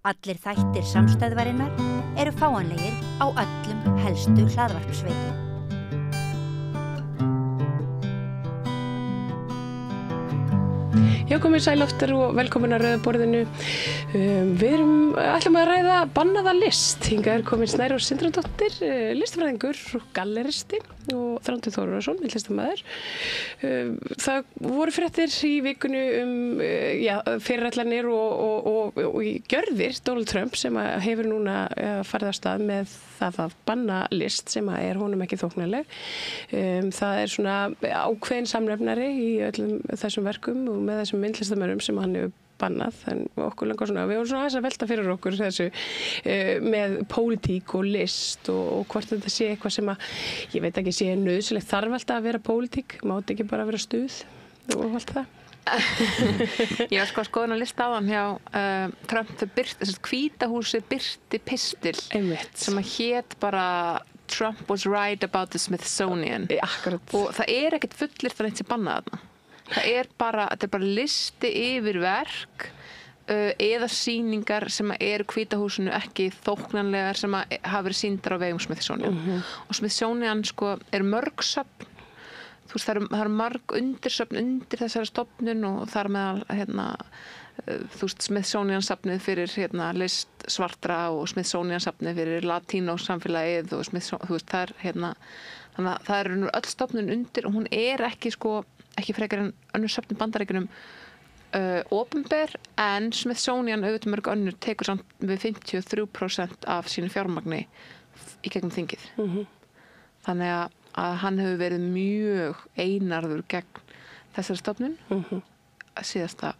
Allir þættir samstæðvarinnar eru fáanlegir á öllum helstu hlaðvarpsveitum. Já, komið sæl aftur og velkomin að Rauða borðinu. Við ætlum að ræða bannaða list. Hingað komin Snærós Sindradóttir, listfræðingur og galleristi og Þrándur Þórðarson, myndlistarmaður. Það voru fréttir í vikunni fyrirætlanir og gjörðir Donald Trump sem hefur núna farið af stað með það að banna list sem er honum ekki þóknanleg. Það er svona ákveðin samnefnari í öllum þessum verkum og með þessum myndlistamönnum sem hann hefur bannað, en okkur langar svona, við vorum svona aðeins að velta fyrir okkur þessu með pólitík og list og hvort þetta sé eitthvað sem að, ég veit ekki, sé nauðsynlegt, þarf alltaf að vera pólitík, mátt ekki bara vera stuð og allt það. Ég var sko að skoða lista á hann hjá Trump, Hvíta húsið birti pistil sem að hét bara Trump was right about the Smithsonian. Akkurat. Og það er ekkert fullyrt að neitt sem bannað þarna. Þetta er bara listi yfir verk eða sýningar sem eru Hvíta húsinu ekki þóknanlegar sem hafa verið sýndar á vegum Smithsonian. Og Smithsonian sko er mörg söfn. Þú veist, það eru mörg undirsöfn undir þessari stofnun og þar meðal þú veist, Smithsonian safnið fyrir list svartra og Smithsonian safnið fyrir latínó samfélagið og þú veist, það er þannig að það eru öll stofnun undir og hún er ekki frekar en önnur söfn í Bandaríkjunum opinber, en Smithsonian auðvitað mörg önnur tekur samt við 53% af sínu fjármagni í gegnum þingið. Þannig að hann hefur verið mjög einarður gegn þessari stofnun síðasta,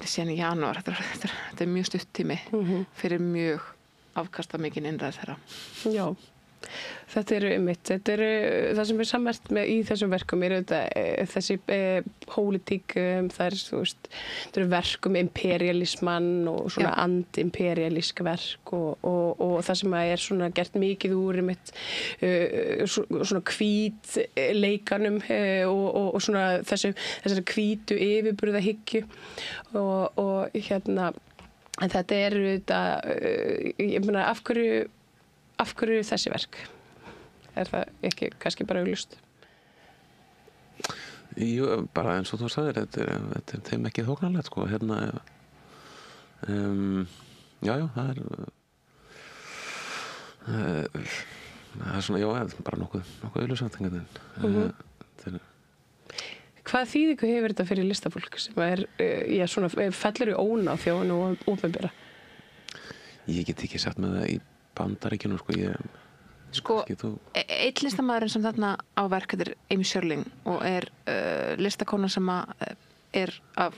síðan í janúar. Þetta er mjög stutt tími fyrir mjög afkastamikinn innræðis þeirra. Já. Þetta eru það sem er sammerkt með í þessum verkum þessi pólitík, það eru verk imperialismann og svona anti-imperialísk verk og það sem er svona gert mikið úr svona hvít leikanum og svona þessari hvítu yfirburðahyggju og en þetta ég meina, af hverju þessi verk? Er það ekki kannski bara augljóst? Jú, bara eins og þú sagðir, þetta er þeim ekki þóknanlegt, sko. Það er svona, bara nokkuð augljósant. Hvað þýðingu hefur þetta fyrir listafólk sem fellur í ónáð hjá hinu og opinbera? Ég get ekki sagt með það í Bandaríkjunum, einn listamaðurinn sem þarna á verk er Amy Sherling og er listakona sem er af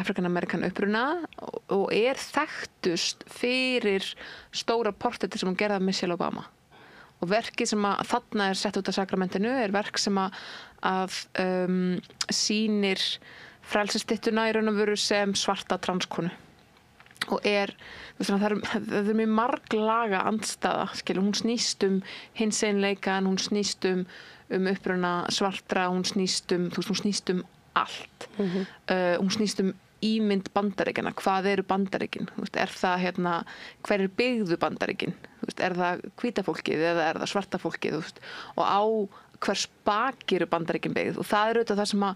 African-American uppruna og er þekktust fyrir stóra portretti sem hún gerði af Michelle Obama. Og verkið sem þarna er sett út af sakramentinu er verk sem að sýnir frelsisstyttuna í raun og veru sem svarta transkonu. Og það er mjög marglaga andstæða, hún snýst hinseinleikan, hún snýst uppruna svartra, hún snýst allt. Hún snýst ímynd Bandaríkjanna, hvað eru Bandaríkin? Er það hver er byggðu Bandaríkin? Er það hvíta fólkið eða er það svarta fólkið? Og á hvers baki eru Bandaríkin byggð, og það er auðvitað það sem að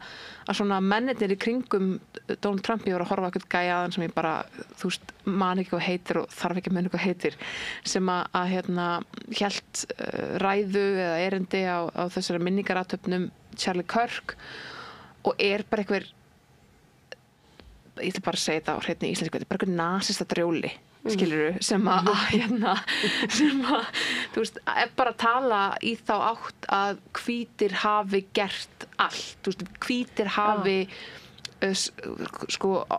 svona mennirnir í kringum Donald Trump, ég var að horfa eitthvað gæjaðan sem ég bara, man ekki hvað heitir og þarf ekki að muna hvað heitir, sem að hélt ræðu eða erindi á þessari minningarathöfnum Charlie Kirk og er bara einhver, ég ætla bara að segja þetta á hreinni íslensku, þetta er bara einhver nasista drjóli, skilurðu, sem þú veist, er bara að tala í þá átt að hvítir hafi gert allt, þú veist, hvítir hafi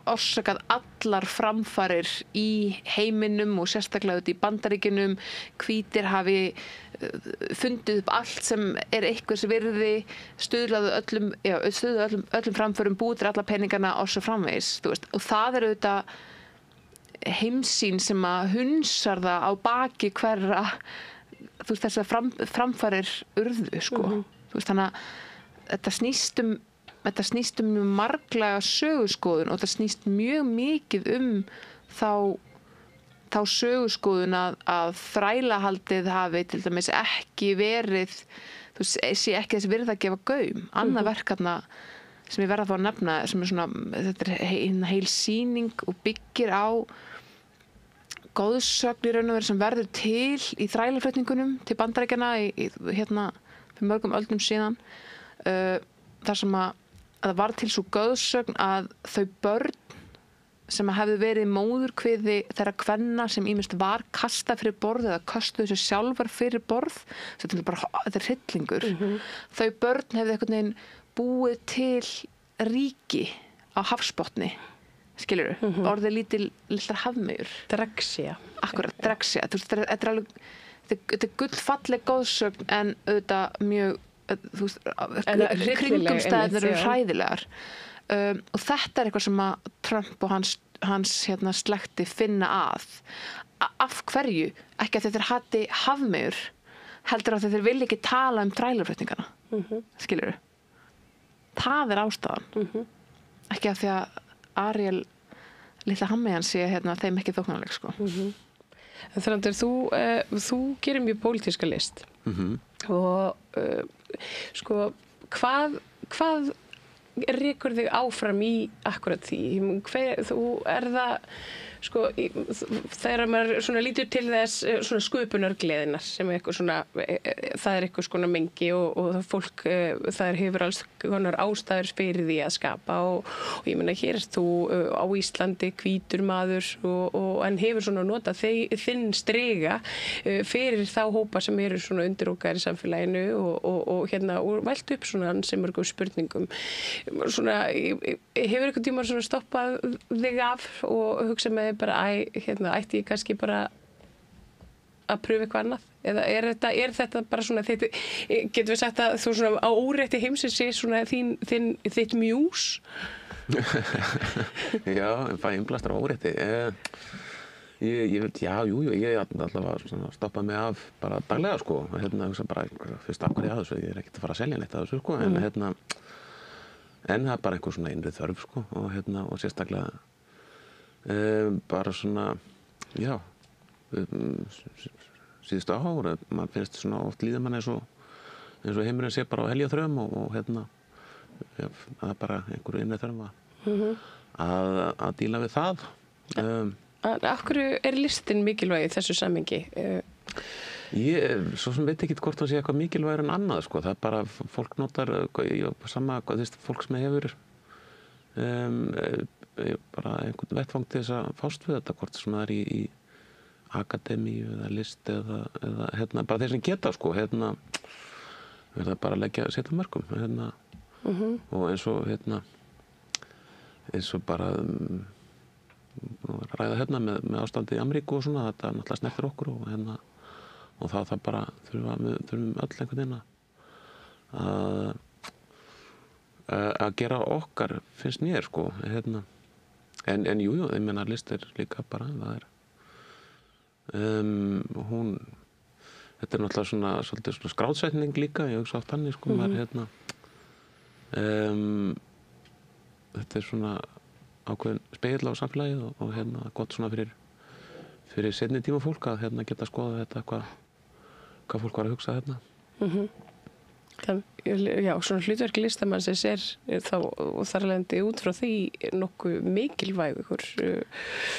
orsakað allar framfarir í heiminum og sérstaklega út í Bandaríkjunum, hvítir hafi fundið upp allt sem er eitthvað sem virði, stuðlaðu öllum framförum, búið til alla peningana og svo framvegis, þú veist, og það er auðvitað heimsýn sem að hunsar það á baki hverra, þú veist, þessar framfarir urðu, sko. Þú veist, þannig að þetta snýst þetta snýst mjög marglega söguskoðun og þetta snýst mjög mikið þá söguskoðun að þrælahaldið hafi til dæmis ekki verið, þú sé ekki þessi virða að gefa gaum. Annað verkefna sem ég verða að fá að nefna, sem svona, þetta heil sýning og byggir á goðsögn í raun og veru sem verður til í þrælaflutningunum til Bandaríkjanna fyrir mörgum öldum síðan, þar sem að það var til svo goðsögn að þau börn sem hefðu verið móðurkviði þeirra kvenna sem ýmist var kastað fyrir borð eða köstuðu sér sjálfar fyrir borð, þetta er hryllingur. Þau börn hefðu einhvern veginn búið til ríki á hafsbotni, skilurðu, orðið litlar hafmeyjur. Drexia. Akkurat, Drexia. Þetta er gullfalleg góðsögn en auðvitað mjög, kringumstæðurnar eru hræðilegar. Og þetta er eitthvað sem að Trump og hans slekti finna að. Af hverju? Ekki að þeir hati hafmeyjur, heldur að þeir vilja ekki tala þrælaflutningana. Skilurðu? Það er ástæðan. Ekki að því að Ariel litla hafmeyjan sé þeim ekki þóknanleg, sko. Þrándur, þú gerir mjög pólitíska list. Og sko, hvað rekur þig áfram í akkurat því? Þú það, sko, þegar maður svona lítur til þess svona sköpunargleðinar sem er eitthvað svona, það er eitthvað svona mengi og fólk, það hefur alls konar ástæður fyrir því að skapa og ég meina, hér er þú á Íslandi hvítur maður en hefur svona notað þinn strega fyrir þá hópa sem eru svona undirokaðir í samfélaginu og vælt upp svona sem mörgum spurningum. Svona, hefur einhvern tíma svona stoppað þig af og hugsa með þig bara, ætti ég kannski bara að pröfa eitthvað annað? Eða er þetta bara svona, getum við sagt að þú svona á órétti heimsins sé svona þitt mjús? Já, fæ innblastar á órétti. Ég allavega stoppað mig af bara daglega, sko. Hugsa bara, fyrst af hverju að þessu, ég er ekkert að fara að selja neitt af þessu, sko, en það er bara einhver svona innri þörf, sko, og sérstaklega bara svona, já, síðustu ára, maður finnst svona oft líða mann eins og heimurinn sé bara á heljarþröm og það er bara einhverju innri þörf að díla við það. Af hverju er listin mikilvæg í þessu samhengi? Ég svo sem veit ekki hvort það sé eitthvað mikilvægur en annað, sko. Það er bara, fólk notar sama, fólk sem hefur bara einhvern vettvang til þess að fást við þetta, hvort sem það er í akademíu eða list eða bara þeir sem geta, sko, verða bara að setja mörkum, og eins og bara ræða með ástandi í Ameríku og svona, þetta náttúrulega snertir okkur og það bara þurfum öll einhvern veginn að gera okkar, finnst mér, sko, en jú, ég meina list er líka bara, það er þetta er náttúrulega svona svolítið svona skráðsetning líka, ég hugsa oft þannig, sko, maður þetta er svona ákveðin spegill á samfélagið og gott svona fyrir seinni tíma fólk að geta skoða þetta hvað fólk var að hugsa Já, svona hlutverk listamannsins er þá og þar lendi út frá því nokkuð mikilvægur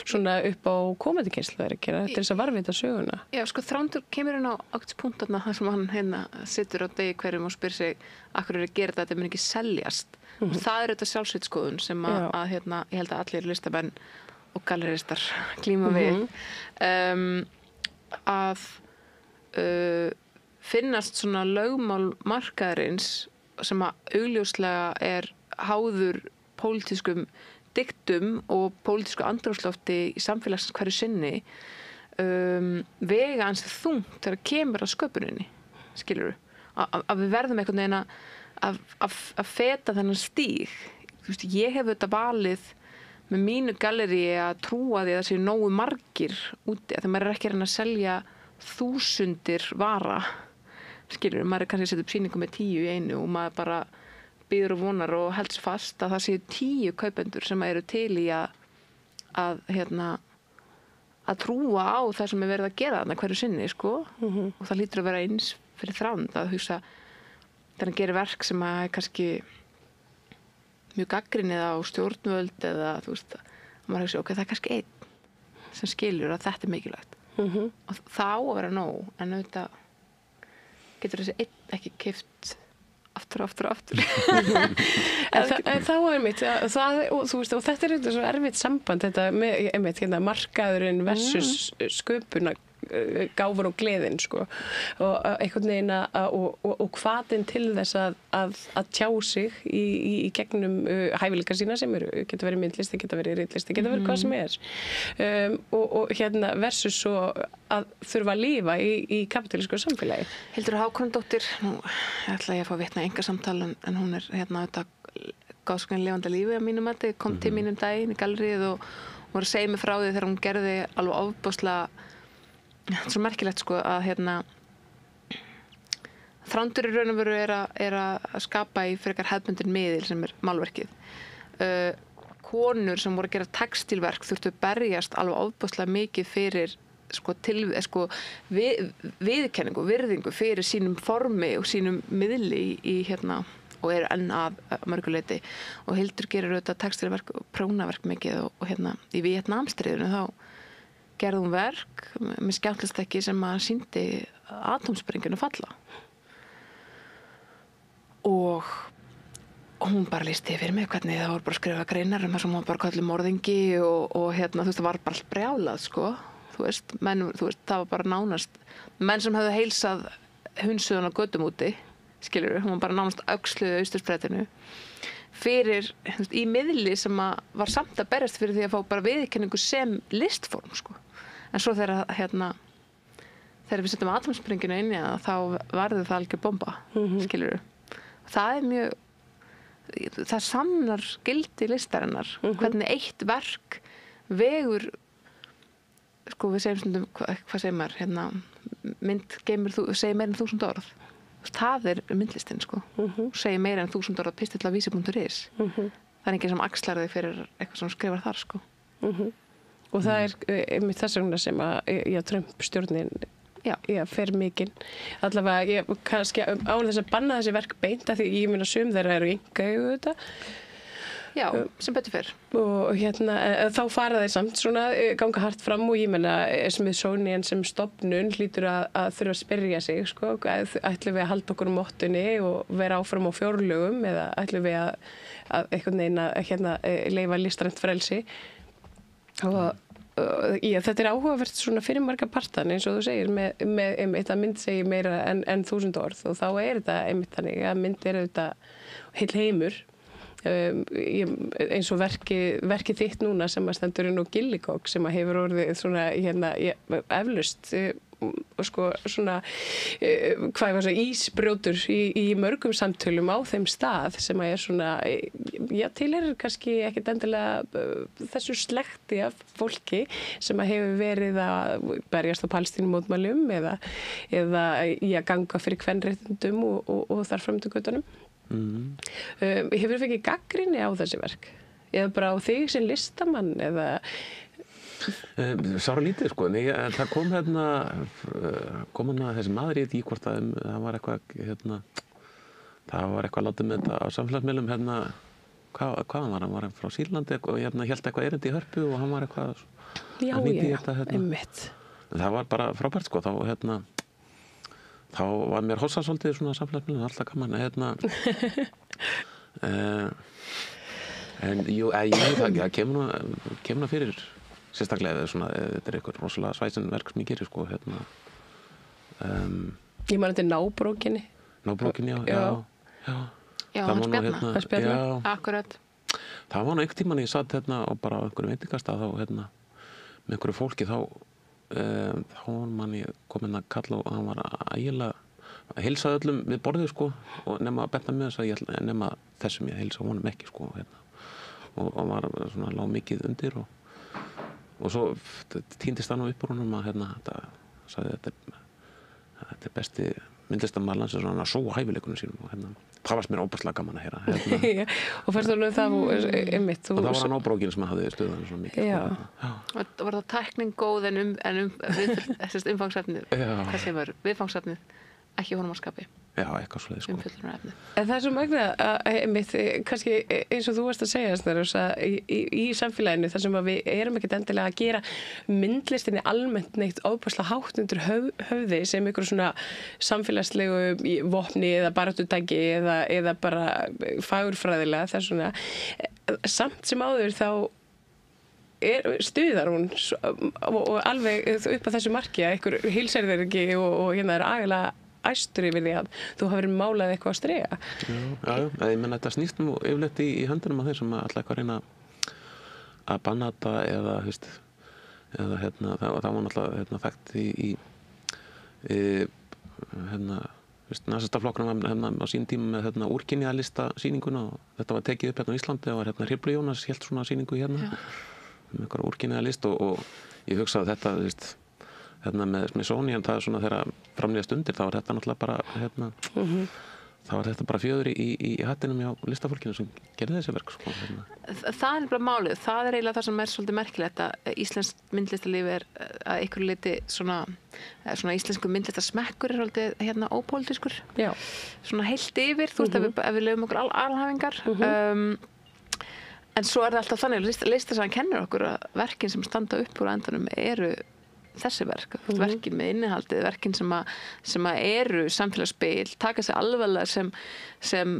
svona upp á komandi kynslóðir að gera til þess að varðveita söguna. Já, sko, Þrándur kemur inn á punktana þar sem hann situr á degi hverjum og spyr sig af hverju er að gera þetta mun ekki seljast. Og það er þetta sjálfsvitskoðun sem að ég held að allir listamenn og galleristar glíma við að finnast svona lögmál markaðarins sem að augljóslega er háður pólitískum diktum og pólitísku andrúmslofti í samfélagsins hverju sinni vega ansi þungt þegar kemur að sköpuninni, skilurðu, að við verðum einhvern veginn að feta þennan stíg. Þú veist, ég hef þetta valið með mínu galleri að trúa því að það séu nógu margir úti, að maður er ekki að reyna að selja þúsundir vara, skilur, maður er kannski að setja upp sýningu með 10 í einu og maður bara býður og vonar og helst fast að það séu 10 kaupendur sem eru til í að trúa á það sem verið að gera þarna hverju sinni, sko. Og það hlýtur að vera eins fyrir Þránd að hugsa þegar hann gerir verk sem að kannski mjög gagnrýnið á stjórnvöld eða þú veist, maður hugsa, ok, það er kannski einn sem skilur að þetta er mikilvægt. Og það á að vera nóg, en auðvitað getur þessi einn ekki keypt aftur. En þá er mitt, þú veist, og þetta er eitthvað svo erfitt samband, þetta með markaðurinn versus sköpuna, gáfur og gleðin, sko, og einhvern veginn og hvatinn til þess að tjá sig í gegnum hæfileikar sína sem geta verið myndlist, geta verið ritlist, geta verið hvað sem og versus svo að þurfa að lifa í kapitalísku samfélagi. Hildur Hákonardóttir, nú ætla ég að fá vitna enga samtal en hún er auðvitað gáðskvæðin lifandi lífi að mínum mati, kom til mínum daginn í gallerið og var að segja mig frá því þegar hún gerði alveg ofboðslega. Þetta er svo merkilegt, sko, að Þrándur í raun og veru er að skapa í frekar hefðbundin miðil sem er málverkið. Konur sem voru að gera textílverk þurftu að berjast alveg ofboðslega mikið fyrir viðurkenningu og virðingu fyrir sínum formi og sínum miðli og eru enn að mörguleyti. Og Hildur gerir auðvitað textílverk og prónaverk mikið og í Víetnamstríðinu þá gerði hún verk með skjátlastekki sem að sýndi atómsprengjuna falla. Og hún bara lýsti fyrir mig hvernig það voru bara að skrifa greinar það sem hún bara kallið morðingi og þú veist, það var bara allt brjálað, sko. Þú veist, það var bara nánast menn sem höfðu heilsað hundsuðan á götum úti, skilurðu, hún var bara nánast öxluð Austurstrætinu fyrir, í miðli sem að var samt að berjast fyrir því að fá bara viðurkenningu sem listform, sko. En svo þegar við setjum atómsprengjuna inn í þá varði það algjör bomba, skilurðu. Það er mjög, það sannar gildi listarinnar, hvernig eitt verk vegur, sko, við segjum stundum, hvað segir maður, mynd segir meira en 1000 orð. Það er myndlistin, sko. Segir meira en 1000 orð pistill af vísi.is. Það er enginn sem axlar þig fyrir eitthvað sem skrifar þar, sko. Og það er einmitt þess vegna sem að Trump-stjórnin fer mikinn. Allavega, kannski án þess að banna þessi verk beint, af því ég meina sum þeirra eru einkaeigu þetta. Já, sem betur fyrr. Og þá fara þeir samt svona ganga hart fram og ég meina Smithsonian sem stofnun hlýtur að þurfa að spyrja sig, sko, ætlum við að halda okkur mottunni og vera áfram á fjárlögum eða ætlum við að einhvern veginn að leyfa listrænt frelsi. Og þetta er áhugavert svona fyrir marga partan eins og þú segir með einmitt að mynd segir meira en 1000 orð og þá er þetta einmitt þannig að mynd er auðvitað heil heimur. Eins og verkið þitt núna sem að stendur inn á Gilligog sem að hefur orðið svona eflaust sko svona hvað var það ísbrjótur í mörgum samtölum á þeim stað sem að er svona tilheyrir kannski ekkert endilega þessu slekti af fólki sem að hefur verið að berjast á Palestínumótmælum eða í að ganga fyrir kvenréttindum og þar fram til göttunum. Hefur fengið gagnrýni á þessi verk eða bara á þig sem listamann eða Sára lítið, sko, það kom þessi maður í þetta í hvort það var eitthvað látið með þetta á samfélagsmiðlum hvað var hann frá Sýrlandi og hélt eitthvað erindi í Hörpu og hann var eitthvað einmitt. Það var bara frábært, sko, þá var mér hossað svolítið svona samfélagsmiðlum, alltaf gaman en jú, það kemur nú fyrir sérstaklega svona, þetta er eitthvað rosalega svæsinverk sem ég gerir, sko, Ég man þetta Nábrókinni. Nábrókinni, já. Já, hann spjarnar. Akkurat. Það var nú einhvern tímann ég satt og bara á einhverjum veitingastað þá með einhverju fólki þá var mann ég kominn að kalla og hann var ægilega að heilsa öllum við borðið, sko, og nema að betta með þess að nema þessum ég heilsa honum ekki, sko, og var svona lág mikið undir og svo týndist hann upp úr honum að þetta sagði þetta er myndlistarmaður landsins svona svo hæfileikunum sínum og það varst mér óbærslega gaman að heyra Já, og fannst þú það einmitt og það var hann óbrókin sem hafði stuðan svona mikið Var það tækning góð en umfangsefnið hvað sem var viðfangsefnið ekki honum að skapi Já, eitthvað svoleiðis sko. Umfjöllunarefni. En það er svo magnað einmitt, kannski eins og þú varst að segja Snærós, í samfélaginu þar sem að við erum ekkert endilega að gera myndlistinni almennt neitt ofboðslega hátt undir höfði sem einhver svona samfélagslegu vopni eða baráttutæki eða bara fagurfræðilega það er svona samt sem áður þá stuðar hún og alveg upp að þessu marki að einhver heilsærðir ekki og hérna er agalega æstur yfir því að þú hafi verið málað eitthvað að strega. Já, ég menna þetta snýst nú yfirleitt í höndunum af þeir sem alltaf eitthvað reyna að banna þetta eða, eða það var náttúrulega þekkt í nasistaflokkurinn var á sín tíma með úrkynjalista sýninguna og þetta var tekið upp á Íslandi og var Hriflu Jónas hélt svona sýningu með einhverja úrkynjalist og ég hugsaði þetta með Sony en það er svona þegar framlýða stundir þá var þetta náttúrulega bara þá var þetta bara fjöður í hattinum hjá listafólkinu sem gerði þessi verk sko, Það er bara málið, það er eiginlega það sem er svolítið merkilegt að íslenskt myndlistarlíf er að einhverju leyti svona íslensku myndlistarsmekkur er svolítið ópólitískur svona heilt yfir, þú veist ef við lögum okkur alhæfingar en svo er það alltaf þannig listasagan kennir okkur að verkin sem standa upp úr endanum eru þessi verk, verkin með innihaldið, verkin sem eru samfélagsspegil, taka sig alvarlega sem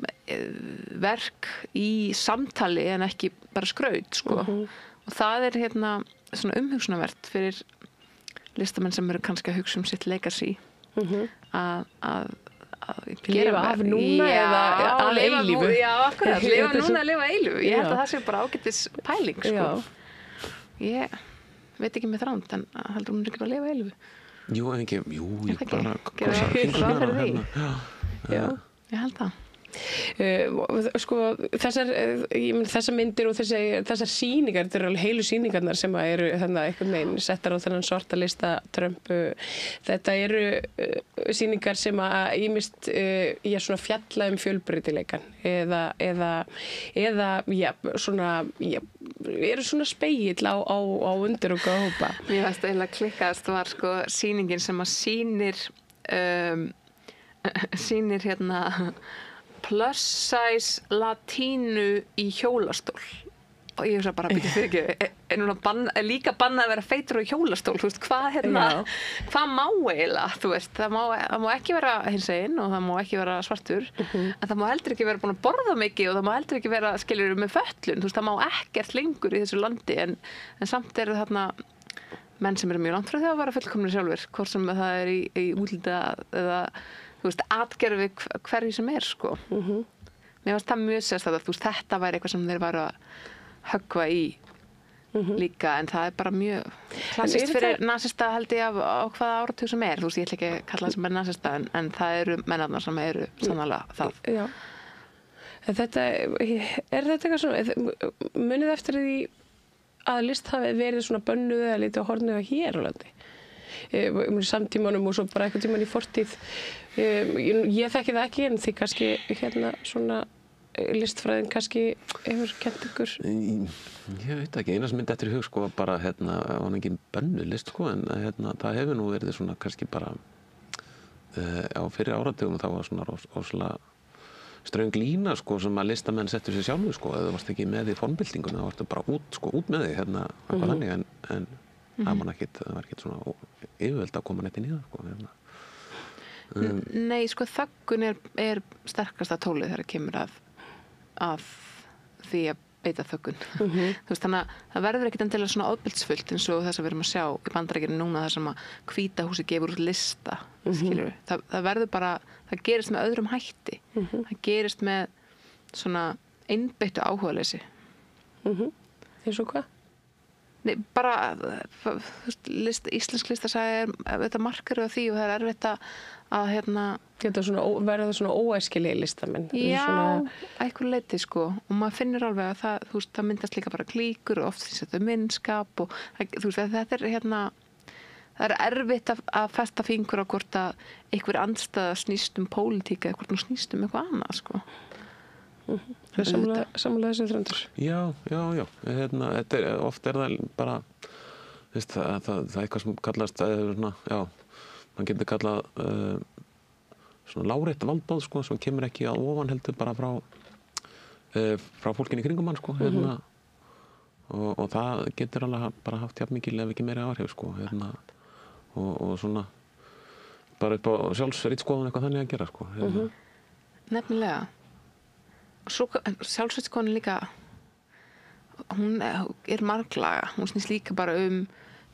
verk í samtali en ekki bara skraut sko. Og það er svona umhugsunarvert fyrir listamenn sem eru kannski að hugsa sitt legacy að lifa af núna eða að eilífu Já, akkurat, lifa núna að lifa eilífu ég held að það sé bara ágætis pæling sko. Ég veit ekki með þránd en heldur hún ekki bara að lifa eilífu ég bara krossa fingrana ég held það sko þessar myndir og þessar sýningar þetta eru alveg heilu sýningarnar sem eru þannig einhvern veginn settar á þennan svarta lista Trump þetta eru sýningar sem að ýmist svona fjalla fjölbreytileikan eða svona eru svona spegill á undir og hópa Mér fannst eiginlega klikkaðast var sko sýningin sem að sýnir plus size latínu í hjólastól og ég hugsa bara býta fyrir ekki er núna líka bannað að vera feitur á hjólastól þú veist hvað hvað má eiginlega þú veist það má ekki vera hinsegin og það má ekki vera svartur en það má heldur ekki vera búin að borða mikið og það má heldur ekki vera skilurðu með fötlun þú veist það má ekkert lengur í þessu landi en samt eru þarna menn sem eru mjög langt frá því að vera fullkomnir sjálfur hvort sem það er í útlita eða þú veist, atgerfi hverju sem er, sko. Mér finnst það mjög sérstætt að þú veist, þetta væri eitthvað sem þeir varu að höggva í líka, en það er bara mjög klassist fyrir nasista held ég á hvaða áratug sem er. Þú veist, ég ætla ekki að kalla það sem er nasista, en það eru mennarnar sem eru sannarlega það. Já. Þetta, er þetta eitthvað svona, munið eftir því að list hafi verið svona bönnuð eða lítið á hornið á hér á landi? Samtímanum og svo bara eitthvað tíman í fortíð ég þekki það ekki en því kannski svona listfræðin kannski hefur kennt ykkur ég veit ekki, eina sem myndi eftir í hug sko bara var engin bönnuð list sko en það hefur nú verið svona kannski bara á fyrir áratugum þá var svona rosalega ströng lína sko sem að listamenn settur sér sjálfur sko eða varst ekki með í formbyltingunni þá varstu bara út með því eitthvað þannig en það var ekkert svona yfirvöld að koma neitt inn í það sko. Nei, sko þöggun er sterkasta tólið þegar það kemur að því að beita þöggun þú veist þannig að það verður ekkert endilega svona ofbeldsfullt eins og þess að við erum að sjá í Bandaríkjunum núna þar sem að hvíta húsið gefur út lista skilurðu, það verður bara það gerist með öðrum hætti það gerist með svona einbeittu áhugaleysi eins og hvað? Nei, bara íslensk listasaga þetta markar á því og það er erfitt að verða svona óæskilegi listamenn já, eitthvað leyti sko og maður finnur alveg að það, þú veist, það myndast líka bara klíkur og oft finnst þetta minnskap og þú veist, þetta er það erfitt að festa fingur á hvort að einhver andstæða snýst pólitík eða hvort hún snýst eitthvað annað, sko. Það er sammála þessi þröndur. Já. Oft það bara, það er eitthvað sem kallast, svona, mann getur kallað svona lárétt valdbáð, sko, sem kemur ekki að ofan heldur bara frá fólkinni í kringum mann, sko, og það getur alveg bara haft jafn mikil ef ekki meiri áhrif, sko, og svona bara upp á sjálfsritskoðun eitthvað þannig að gera, sko. Nefnilega. Svo sjálfsritskoðun líka, hún er marglaga, hún snýst líka bara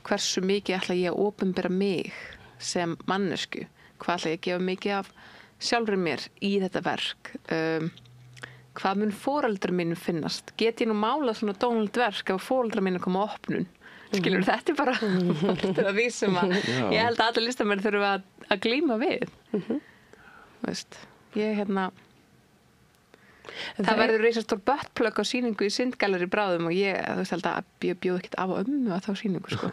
hversu mikið ætla ég að opinbera mig sem mannesku, hvað ætla ég að gefa mikið af sjálfri mér í þetta verk, hvað mun foreldrar mínu finnast, get ég nú málað svona dónalegt verk ef foreldrar mínu koma á opnun, skilur, þetta er bara þetta er því sem ég held að allir listamenn þurfa að glíma við. Veist, ég það verður risastór buttplug á sýningu í Syndgallery bráðum og ég held að ég bjóð ekkert af og að þá sýningu, sko.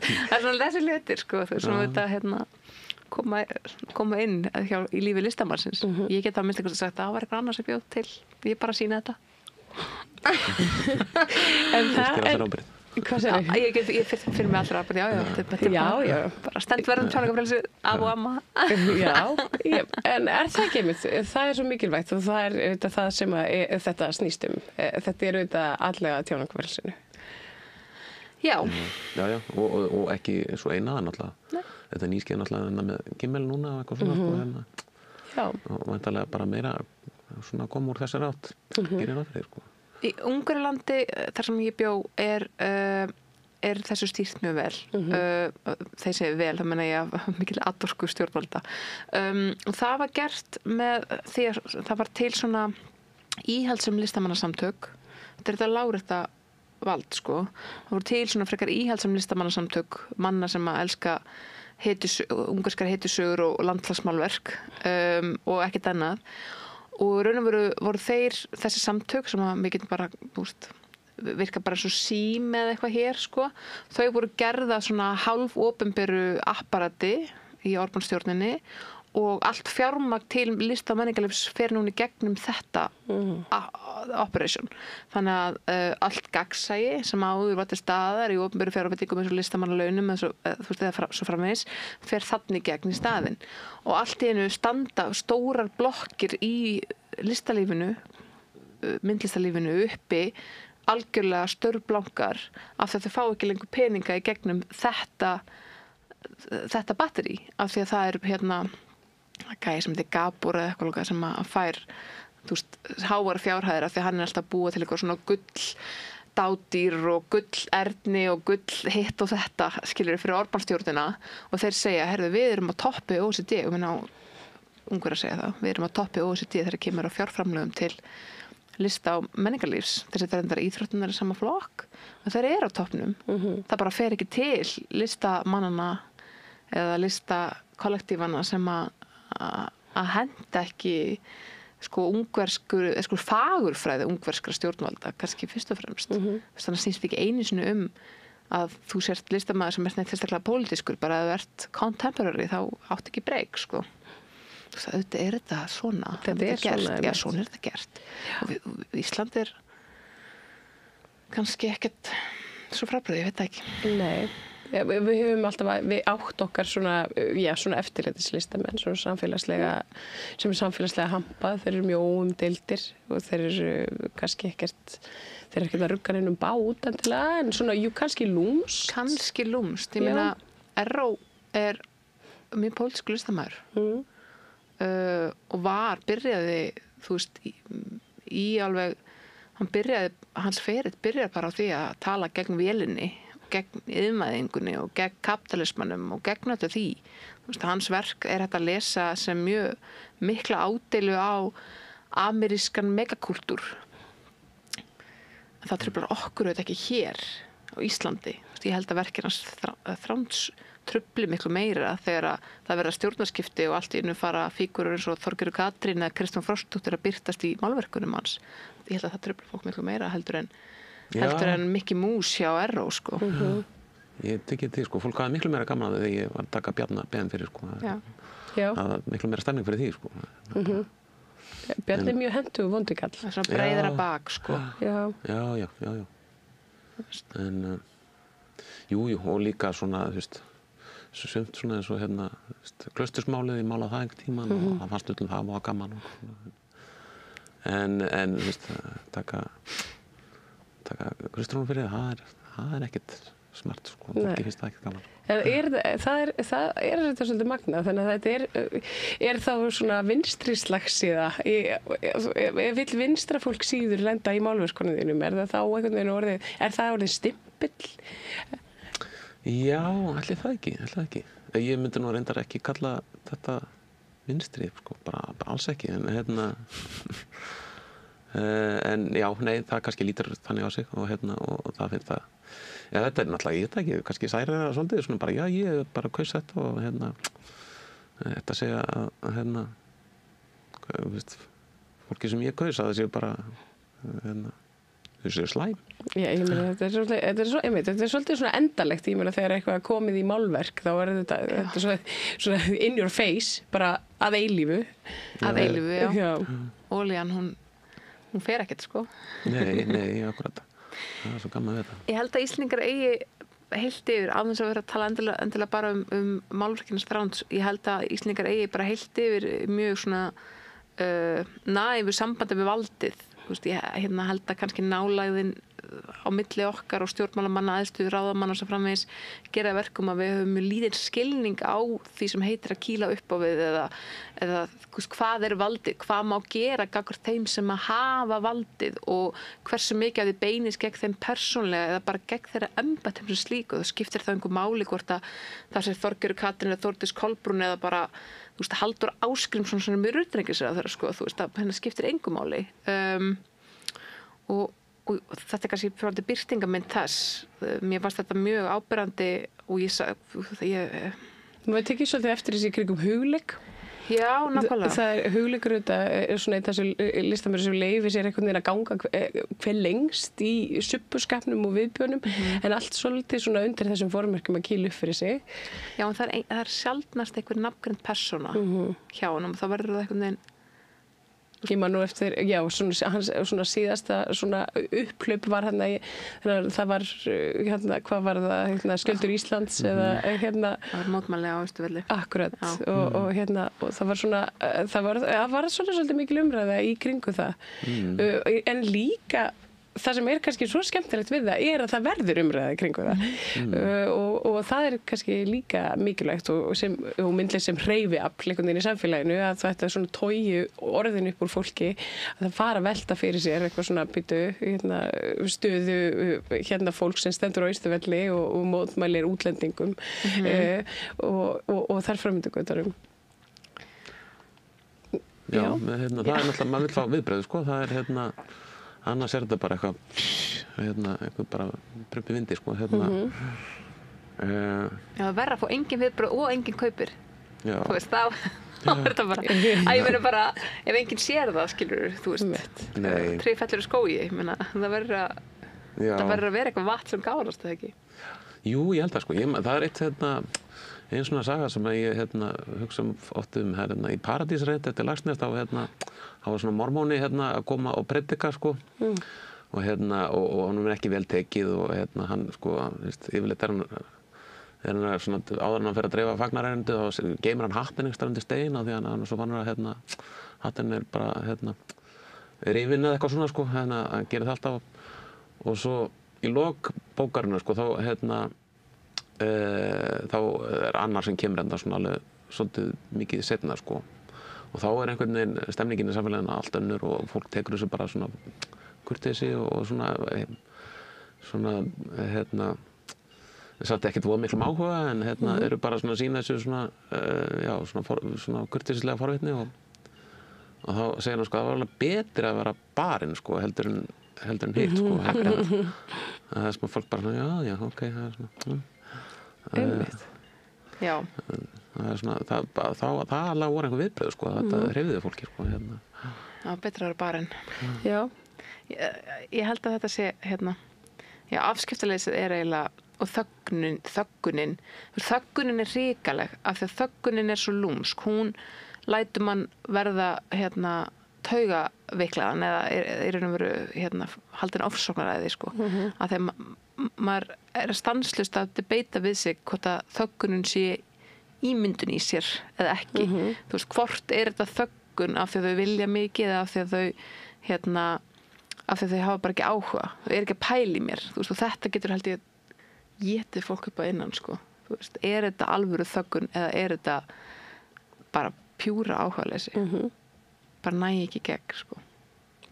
Það er svona þessi hlutir, sko, svona þetta koma inn í lífi listamannsins. Ég get að minnst eitthvað sagt að það var eitthvað annars að bjóð til, ég bara sýna þetta. En það hvað segir ég? Ég fyrir mig allra já, bara stendverðum tjáningarfrelsi af og amma. En það ekki einmitt, það er svo mikilvægt og það er það sem þetta snýst þetta er auðvitað allega tjáningarfrelsinu. Já, og ekki svo einaðan náttúrulega. Þetta nýskeið náttúrulega með Gimmel núna og eitthvað svona, sko, og væntanlega bara meira svona koma úr þessari átt, gerir það fyrir, sko. Í Ungverjalandi, þar sem ég bjó, er þessu stýrt mjög vel. Þeir segja vel, það meina ég af mikil atorku stjórnvalda. Og það var gert með því að það var til svona íhaldssöm listamannasamtök. Þetta er þetta lárétta vald, sko. Það voru til svona frekar íhaldssöm listamannasamtök, manna sem að elska ungarskar hetjusögur og landslagsmálverk og ekkert annað. Og raun og veru voru þessi samtök sem að við getum bara, virka bara svo sím eða eitthvað hér, sko. Þau voru gerða svona hálf opinberu apparati í Orbán-stjórninni og allt fjármagn til lista- og menningarlífs fer núna í gegnum þetta operation. Þannig að allt gagnsæi sem áður var til staðar í opinberu fjárveitingum eins og listamannalaunum eða svo framvegis fer þannig gegn í staðinn. Og allt í einu standa stórar blokkir í listalífinu, myndlistalífinu uppi algjörlega störblankar af því að þau fá ekki lengur peninga í gegnum þetta batteri af því að það er gæi sem heitir Gabor eða eitthvað sem að fær háar fjárhæðir af því að hann er alltaf búa til eitthvað svona gulldádýr og gullerni og gullhitt og þetta skilur fyrir Orbán-stjórnina og þeir segja, herðu, við erum á toppi OECD og minna á Ungverjar segja það, við erum á toppi OECD þegar kemur á fjárframlögum til lista- og menningarlífs, þessi það er íþróttunar í sama flokk, en þeir eru á toppnum. Það bara fer ekki til listamannana eða listakollektífana sem að henda ekki ungverskur fagurfræði ungverskra stjórnvalda, kannski fyrst og fremst. Þannig að snýst ekki einu sinni að þú sért listamaður sem er neitt sérstaklega pólitískur, bara að þú ert contemporary, þá átt ekki breyk, sko. Auðvitað er þetta svona. Þetta er svona. Já, svona er þetta gert. Og Ísland er kannski ekkert svo frábrugðið, ég veit það ekki. Nei. Við höfum alltaf átt okkar svona eftirlætislistamenn sem er samfélagslega hampað, þeir eru mjög óumdeildir og þeir eru kannski ekkert að rugga neinum bát endilega, en svona, kannski lúmst. Kannski lúmst, ég meina, Erró er mjög pólitískur listamaður og byrjaði, þú veist, í alveg, hans ferill byrjaði bara á því að tala gegn vélinni, gegn iðnvæðingunni og gegn kapitalismanum og gegn öllu því. Hans verk er hægt að lesa sem mjög mikla ádeilu á amerískan megakúltúr. Það truflar okkur auðvitað ekki hér á Íslandi. Ég held að verkin hans Þráns trufli miklu meira þegar það verða stjórnarskipti og allt í einu fara fígurur eins og Þorgerður Katrín eða Kristján Frostdóttir að birtast í málverkunum hans. Ég held að það trufli fólk miklu meira heldur en Mickey Mouse hjá Erró, sko. ég tekið því, sko, fólk hafði miklu meira gaman að því þegar ég var að taka Bjarna Ben fyrir, sko. Já. Já. Það var miklu meira stemning fyrir því, sko. Bjarni er mjög hentugur vondikall. Það er svona breiðara Já. bak, sko. Já. Já. En, jú, og líka svona, þú veist, sumt svona eins og hérna, klaustursmálið, ég málaði það einhvern tímann og það fannst öllum það var gaman. En, þú veist, taka klaustrunum fyrir það er ekkert smart, sko, fólki finnst það ekkert gaman. En það er þetta svolítið magnað, þannig að þetta er þá svona vinstri slagsíða. Vill vinstra fólk síður lenda í málverkunum þínum? Er það þá einhvern veginn orðið stimpill? Já, ætli það ekki. Ég myndi nú reyndar ekki kalla þetta vinstri, sko, bara alls ekki, en hérna, en já, nei, það kannski lítur þannig á sig og það finnst það. Já, þetta er náttúrulega, ég veit ekki, kannski særir það svolítið, svona bara, já, ég bara kaus þetta og þetta segja að þú veist, fólki sem ég kaus að það séu bara, þau séu slæm. Já, ég meina, þetta er svolítið svona endalegt, ég meina, þegar eitthvað er komið í málverk, þá er þetta svona in your face, bara að eilífu. Að eilífu, Já. Olían, hún fer ekkert, sko. Nei, akkurat. Það er svo gaman við þetta. Ég held að Íslendingar eigi heilt yfir, á þess að vera að tala endilega bara um málverkins þráns, ég held að Íslendingar eigi bara heilt yfir mjög svona næfur sambandi við valdið. Þú veist, ég held að kannski nálægðin á milli okkar og stjórnmálamanna, æðstu ráðamanna sem framvegis gera verkum að við höfum mjög lítinn skilning á því sem heitir að kýla upp á við eða hvað er valdið, hvað má gera gagnvart þeim sem að hafa valdið og hversu mikið að þið beinist gegn þeim persónlega eða bara gegn þeirra embættum sem slíku. Það skiptir það einhver máli hvort að það sé Þorgerður Katrín eða Þórdís Kolbrún eða bara, þú veist, Halldór Ásgrímsson sem er mjög utanríkisráðherra, sko, þú veist, hennar skiptir engu máli. Og þetta er kannski fyrir birtingamynd þess. Mér fannst þetta mjög áberandi og Maður tekið svolítið eftir þessi kringum hugleik. Já, nákvæmlega. Það er hugleikur þetta er svona eitt af þessu listamöru sem leyfir sér einhvern veginn að ganga hver lengst í subbuskapnum og viðbjörnum en allt svolítið svona undir þessum formörkum að kýla upp fyrir sig. Já, en það er sjaldnast einhver nafngreind persóna hjá honum. Það verður það einhvern veginn. Ég man nú eftir, já, svona síðasta svona upphlaup var það var, hvað var það, Skjöldur Íslands eða Það var mótmæli á Austurvelli. Akkurat, og það var svona, það var svona svolítið mikil umræða í kringu það. En líka, það sem er kannski svo skemmtilegt við það er að það verður umræða kringu það og það er kannski líka mikilvægt og myndlega sem hreyfiafl einhvern veginn í samfélaginu að þetta svona togi orðin upp úr fólki að það fara að velta fyrir sér eitthvað svona stöðu fólk sem stendur á Austurvelli og mótmælir útlendingum og þar framöndugötarum. Já, það er náttúrulega, maður vill fá viðbröðu, sko, það er annars er þetta bara eitthvað bara prumpi vindi, sko, Já, það verður að fá engin viðbröð og engin kaupir. Já. Þú veist, þá er þetta bara, ég meina bara, ef enginn sér það, skilur, þú veist, tré fellur í skógi, ég meina, það verður að vera eitthvað vatn sem gárast, það ekki? Jú, ég held það, sko, það er eitt, einn svona saga sem ég hugsa oft í Paradísreit eftir Laxness, þá var svona mormóni að koma og predika, sko, og hann er ekki vel tekið og hann, sko, yfirleitt er hann svona áður en hann fer að dreifa fagnarærindu þá geymir hann hattinn einhvers staðar undir stein af því hann er svo vanur að hattinn er bara rifinn eða eitthvað svona, sko, hann gerir það alltaf og svo í lok bókarinnar, sko, þá þá er annar sem kemur svona alveg svolítið mikið seinna, sko, og þá er einhvern veginn stemningin í samfélaginu allt önnur og fólk tekur þessu bara svona kurteisi og svona satt ekkert voða miklum áhuga en eru bara svona að sýna þessu svona kurteisislega forvitni og þá segir hann, sko, það var alveg betri að vera barinn, sko, heldur en hitt, sko, það er smá fólk bara svona, já, ok, það er svona Einmitt. Já. Það er svona, það alveg voru einhver viðbröð, sko, þetta hreyfiði fólki, sko, Já, betra að vera barinn. Já. Ég held að þetta sé, já, afskiptaleysið er eiginlega og þöggunin er hrikaleg af því að þöggunin er svo lúmsk, hún lætur mann verða taugaveiklaðan eða er haldin ofsóknaræði sko, af því að maður er stanslaust að debeita við sig hvort að þöggunin sé ímyndun í sér eða ekki, þú veist, hvort er þetta þöggun af því að þau vilja mikið eða af því að þau af því að þau hafa bara ekki áhuga, þau er ekki að pæla í mér, þú veist, og þetta getur held ég getið fólk upp á innan sko, þú veist, er þetta alvöru þöggun eða er þetta bara pjúra áhugaleysi, bara næ ekki gegn sko.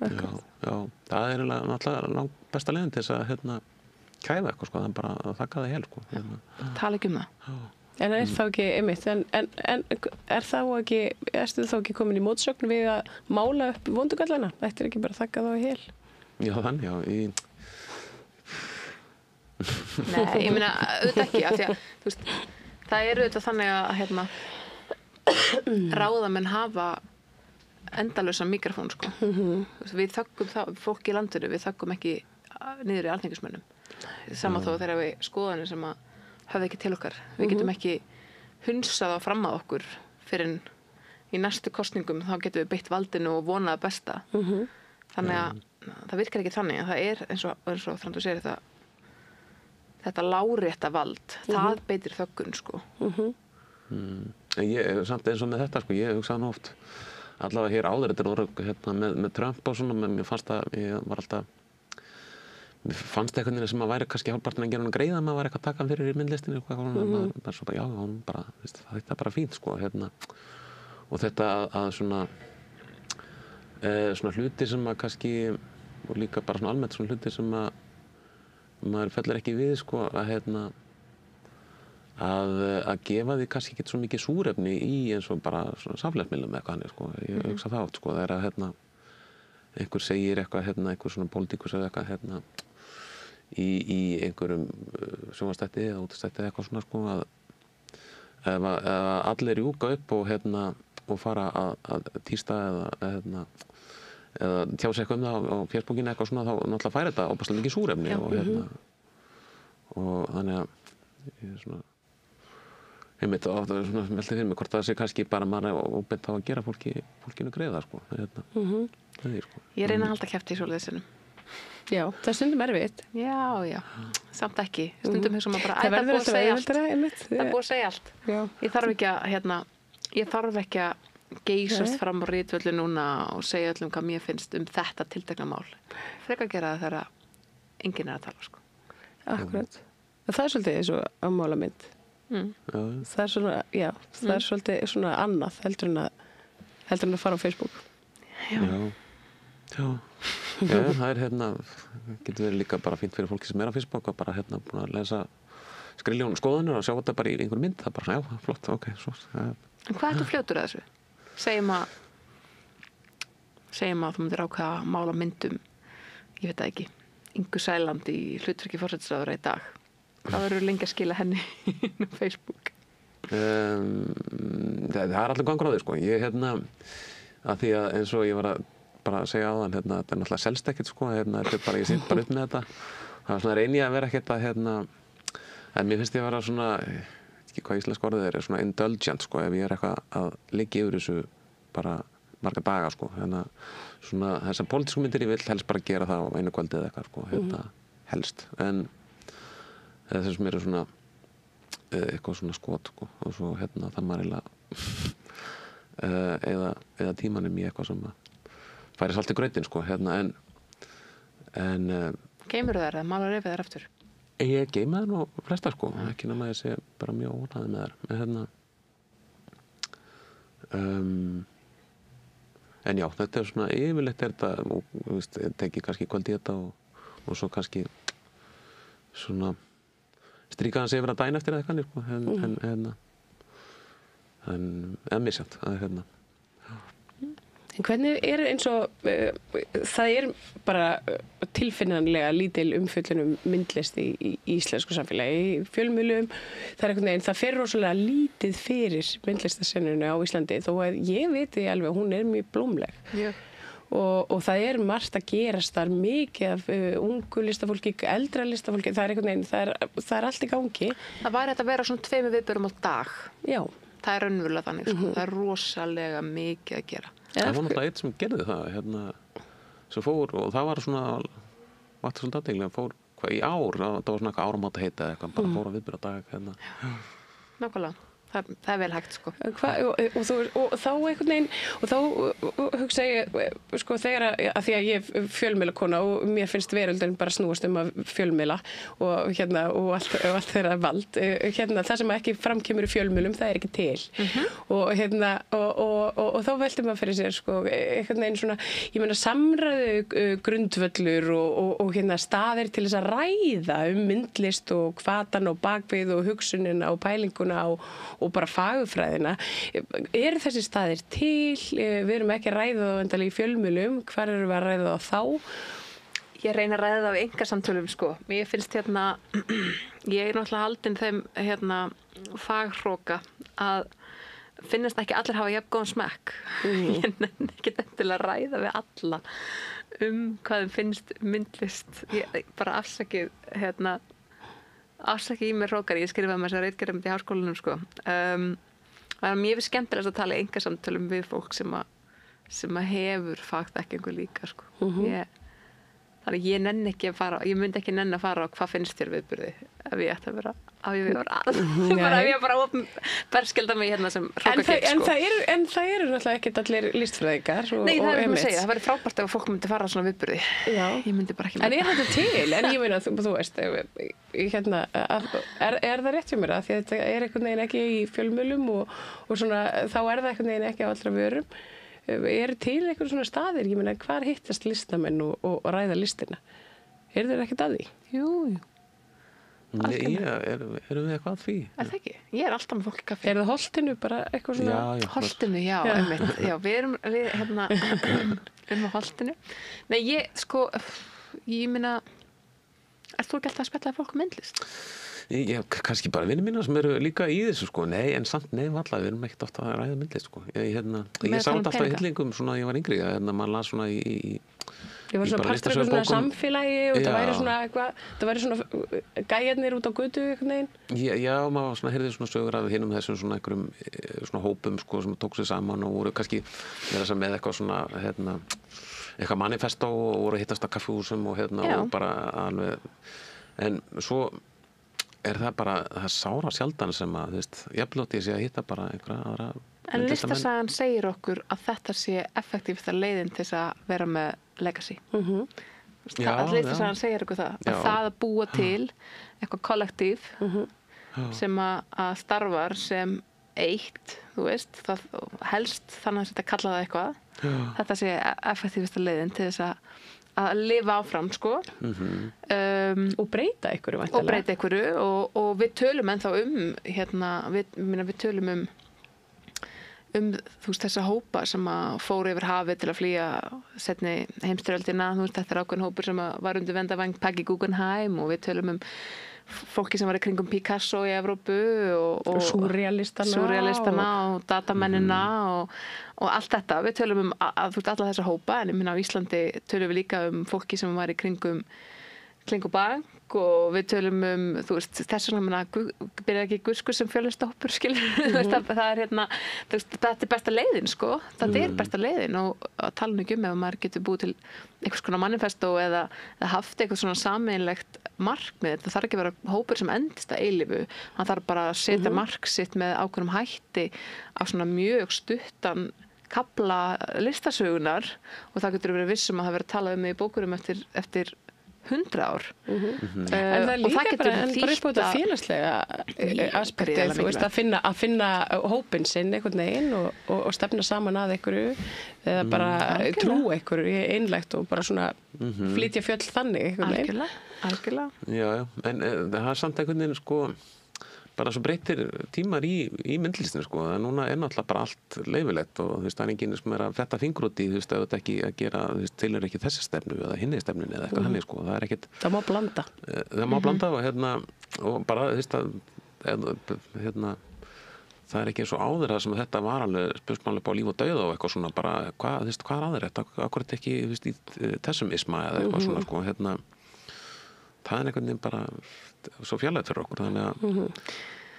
Já, það er náttúrulega besta leiðin til þess að kæfa eitthvað sko, það er bara að þakka það hel sko. Tala ekki það. En þá ekki einmitt, en erstu þá ekki komin í mótsögn við að mála upp vondugallana? Þetta er ekki bara að þakka þá hel? Já, þannig, já. Nei, ég meina, auðvitað ekki, af því að, þú veist, það er auðvitað þannig að, ráðamenn hafa endalausa mikrofón, sko. Við þöggum það, fólk í landinu, við þöggum ekki niður í alþingismönnum. Saman þó þegar við skoðanir sem að höfðu ekki til okkar. Við getum ekki hunsað á fram að okkur fyrir í næstu kosningum, þá getum við beitt valdinu og vonað besta. Þannig að það virkar ekki þannig að það er eins og Þrándur segir þetta lárétta vald, það beitir þöggun sko. Ég, samt eins og með þetta sko, ég hugsaði nú oft allavega hér áður, þetta með Trump og svona, mér fannst að mér fannst einhvern veginn sem að væri kannski hálfpartin að gera hann greiða að maður væri eitthvað að taka hann fyrir í myndlistinu bara svo bara, já, hún bara, þetta er bara fínt sko, og þetta að svona hluti sem að kannski, og líka bara svona almennt svona hluti sem að maður fellir ekki við sko, að gefa því kannski ekki svo mikið súrefni í eins og bara svona samfélagsmiðlum eða eitthvað hann sko, ég hugsa það átt sko, það er að einhver segir eitthvað, einhver svona pólitíkus eða eitthvað í einhverjum sjónvarpsþætti eða útvarpsþætti eða eitthvað svona sko, að allir rjúka upp og fara að tísta eða tjá sig eitthvað það á Facebookinu eitthvað svona, þá náttúrulega færi þetta óbærslega mikið súrefni og þannig að ég svona einmitt og það svona velti fyrir mig hvort það sé kannski bara maður óbeint á að gera fólkinu greiða sko, sko. Ég reyna að halda kjafti í svoleiðisinum. Já, það er stundum erfitt. Já, samt ekki. Stundum hugsa maður bara, það verður alltaf auðveldara, einmitt. Það er búið að segja allt. Ég þarf ekki að geysast fram á ritvöldu núna og segja öllum hvað mér finnst þetta tiltekna mál. Frekar gera það þegar enginn er að tala, sko. Akkurat. Það er svolítið eins og ámálamynd. Það er svona, það er svolítið svona annað heldur en að fara á Facebook. Já, það er getur verið líka bara fínt fyrir fólki sem er á Facebook og bara búin að lesa skriljón skoðanir og sjá þetta bara í einhver mynd, það er bara, já, flott, ok, svo. En hvað ertu fljótur að þessu? Segjum að þú myndir ákveða að mála myndum, ég veit það ekki, Ingu Sæland í hlutverki forsætisráðherra í dag. Hvað verður lengi að skila henni á Facebook? Það er allir gangur á því, sko. Ég, að því að eins og ég var að bara að segja áðan, þetta er náttúrulega selst ekkert, sko. Þetta er bara, ég sitt bara upp með þetta. Það var svona reyni að vera ekkert að, en mér finnst ég að vera svona, ég veit ekki hvað íslensk orðið er svona indulgent, sko, ef ég er eitthvað að liggja yfir þessu bara marga daga, sko. Svona þessar pólitísku myndir ég vil helst bara gera það á einu kvöldi eða eitthvað, sko, helst. En þessum sem eru svona eitthvað svona skot, sko, og svo það maður eiginlega eða tímanum í eitthvað sem færi salt í grautinn, sko, en Geymur þær eða málar yfir þær aftur? Ég geyma það nú flesta, sko, ekki nema ég sé bara mjög ónáði með þær, en já, þetta er svona yfirleitt þetta, tekið kannski kvöld í þetta og svo kannski svona stríka hans yfir að dæna eftir eða eitthvað, sko, en misjafnt, En hvernig er eins og, það er bara tilfinnanlega lítil umfjöllun myndlist í íslensku samfélagi, í fjölmiðlum, það er einhvern veginn, það fer rosalega lítið fyrir myndlistasennunni á Íslandi, þó að ég veit því alveg að hún er mjög blómleg. og það margt að gerast þar, mikið af ungu listafólki, eldra listafólki, það einhvern veginn, það allt í gangi. Það væri þetta að vera svona 2 viðburðum á dag. Já. Það raunverulega þannig, sko. Það rosalega mikið að gera. Það var náttúrulega eitt sem gerði það, sem fór, og það var svona, vakti svolítið athygli, fór í ár, það var svona eitthvað áramóta heita eitthvað, bara fór að viðburða dag, Nákvæmlega. Það vel hægt, sko. Og þá einhvern veginn, og þá hugsa ég, sko, þegar að því að ég fjölmiðlakona og mér finnst veröldin bara snúast að fjölmiðla og allt þeirra vald, það sem ekki framkemur í fjölmiðlum, það ekki til. Og þá veltum maður fyrir sér, sko, einhvern veginn svona, ég meina samræðu grundvöllur og staðir til þess að ræða myndlist og hvatan og bakvið og hugsunina og pælinguna og bara fagurfræðina. Þessi staðir til? Við erum ekki að ræða þá endalega í fjölmiðlum. Hvar erum við að ræða þá þá? Ég reyna að ræða það á einkasamtölum, sko. Mér finnst ég náttúrulega haldin þeim faghróka að finnast ekki allir hafa jafn góðan smekk. Ég nenni ekki endilega að ræða við alla hvað þeim finnst myndlist. Ég bara afsakið í mér hrókar, ég skrifaði með þess að reitgerðum í háskólanum, sko. Mér finnst skemmtilegast að tala í einkasamtölum við fólk sem hefur fagþekkingu líka, sko. Þannig ég nenni ekki að fara, ég myndi ekki nenni að fara á hvað finnst þér viðburði ef ég ætti að vera, ef ég bara berskjölda mig sem hrókakekk, sko. En það eru náttúrulega ekkert allir listfræðingar. Nei, það að segja, það væri frábært ef fólk myndi fara á svona viðburði. Já. Ég myndi bara ekki En þetta til? En ég meina, þú veist, það rétt hjá mér að því að þetta einhvern veginn ekki í fjölmiðlum og svona, þá það einhvern veginn ekki á allra vörum. Til einhver svona staðir, ég meina, hvar hittast listamenn og ræða listina? Þeir ekkert að því? Jú. Erum við eitthvað að því? Það ekki? Ég alltaf með fólk í kaffi. Það Holtinu bara eitthvað svona? Já. Holtinu, já, einmitt. Já, við erum á Holtinu. Nei, ég meina, ert þú ekki alltaf að spjalla fólk myndlist? Kannski bara vinir mína sem eru líka í þessu, sko. Nei, en samt, við erum ekkert ofta að ræða myndlist, sko. Ég sá þetta alltaf í hillingum svona, ég var yngri, maður las svona í Ég var svona partur af svona samfélagi og það væri svona eitthvað, það væri svona gæjarnir út á götu eitthvað neginn. Já, maður svona heyrði svona sögur af hinum þessum svona einhverjum svona hópum, sko, sem tók sig saman og voru kannski með eitthvað svona, eitthvað manifesto og voru að hittast á kaffihúsum og og bara alveg, en svo það bara, það sára sjaldan sem að, jafnlótt ég sé að hitta bara einhverja aðra. En listasagan segir okkur að þetta sé effektífsta leiðin til þess að vera með legacy. Listasagan segir okkur það. Að það að búa til eitthvað kollektív sem að starfar sem eitt, þú veist, það helst þannig að þetta kalla það eitthvað. Þetta sé effektífsta leiðin til þess að lifa áfram, sko. Og breyta einhverju væntanlega. Og breyta einhverju og við tölum ennþá við tölum þú veist, þessa hópa sem að fóru yfir hafið til að flýja seinni heimsstyrjöldina, þú veist, þetta ákveðin hópur sem var undir vendavæng Peggy Guggenheim og við tölum fólki sem var í kringum Picasso í Evrópu og súrrealistana og datamennina og allt þetta. Við tölum þú veist, alla þessa hópa, en ég minna á Íslandi tölum við líka fólki sem var í kringum Klingubank og við tölum þú veist, þess vegna byrja ekki Guskus sem fjölustahópur, skilur. Þetta besta leiðin, sko. Þetta besta leiðin og að tala nú ekki ef maður getur búið til einhvers konar manifesto eða haft eitthvað svona sameiginlegt markmið. Það þarf ekki að vera hópur sem endist að eilífu. Hann þarf bara að setja mark sitt með ákveðnum hætti á svona mjög stuttan kafla listasögunar og það getur verið vissum að það verið talað í bókurum eftir 100 ár. En það líka bara upp á þetta félagslega aspektið, þú veist, að finna hópinn sinn einhvern veginn og stefna saman að einhverju eða bara trú einhverju einlægt og bara svona flytja fjöll þannig einhvern veginn. Algjörlega. Já, en það er samt einhvern veginn, sko, bara svo breytir tímar í myndlistinu, sko. Núna náttúrulega bara allt leyfilegt og þú veist, það enginn sem að fetta fingur út í, þú veist, ef þetta ekki að gera, þú veist, til ekki þessi stefnu eða hinni stefnunni eða eitthvað þannig, sko. Það ekkert. Það má blanda. Það má blanda og bara, þú veist, það er ekki eins og áður það sem þetta var alveg spursmannlega á líf og dauða og eitthvað svona bara, hvað er aður þetta? Akkur þetta ekki, í þessum isma eða eitthvað svona, sko, það er einhvern veginn bara svo fjarlægt fyrir okkur, þannig að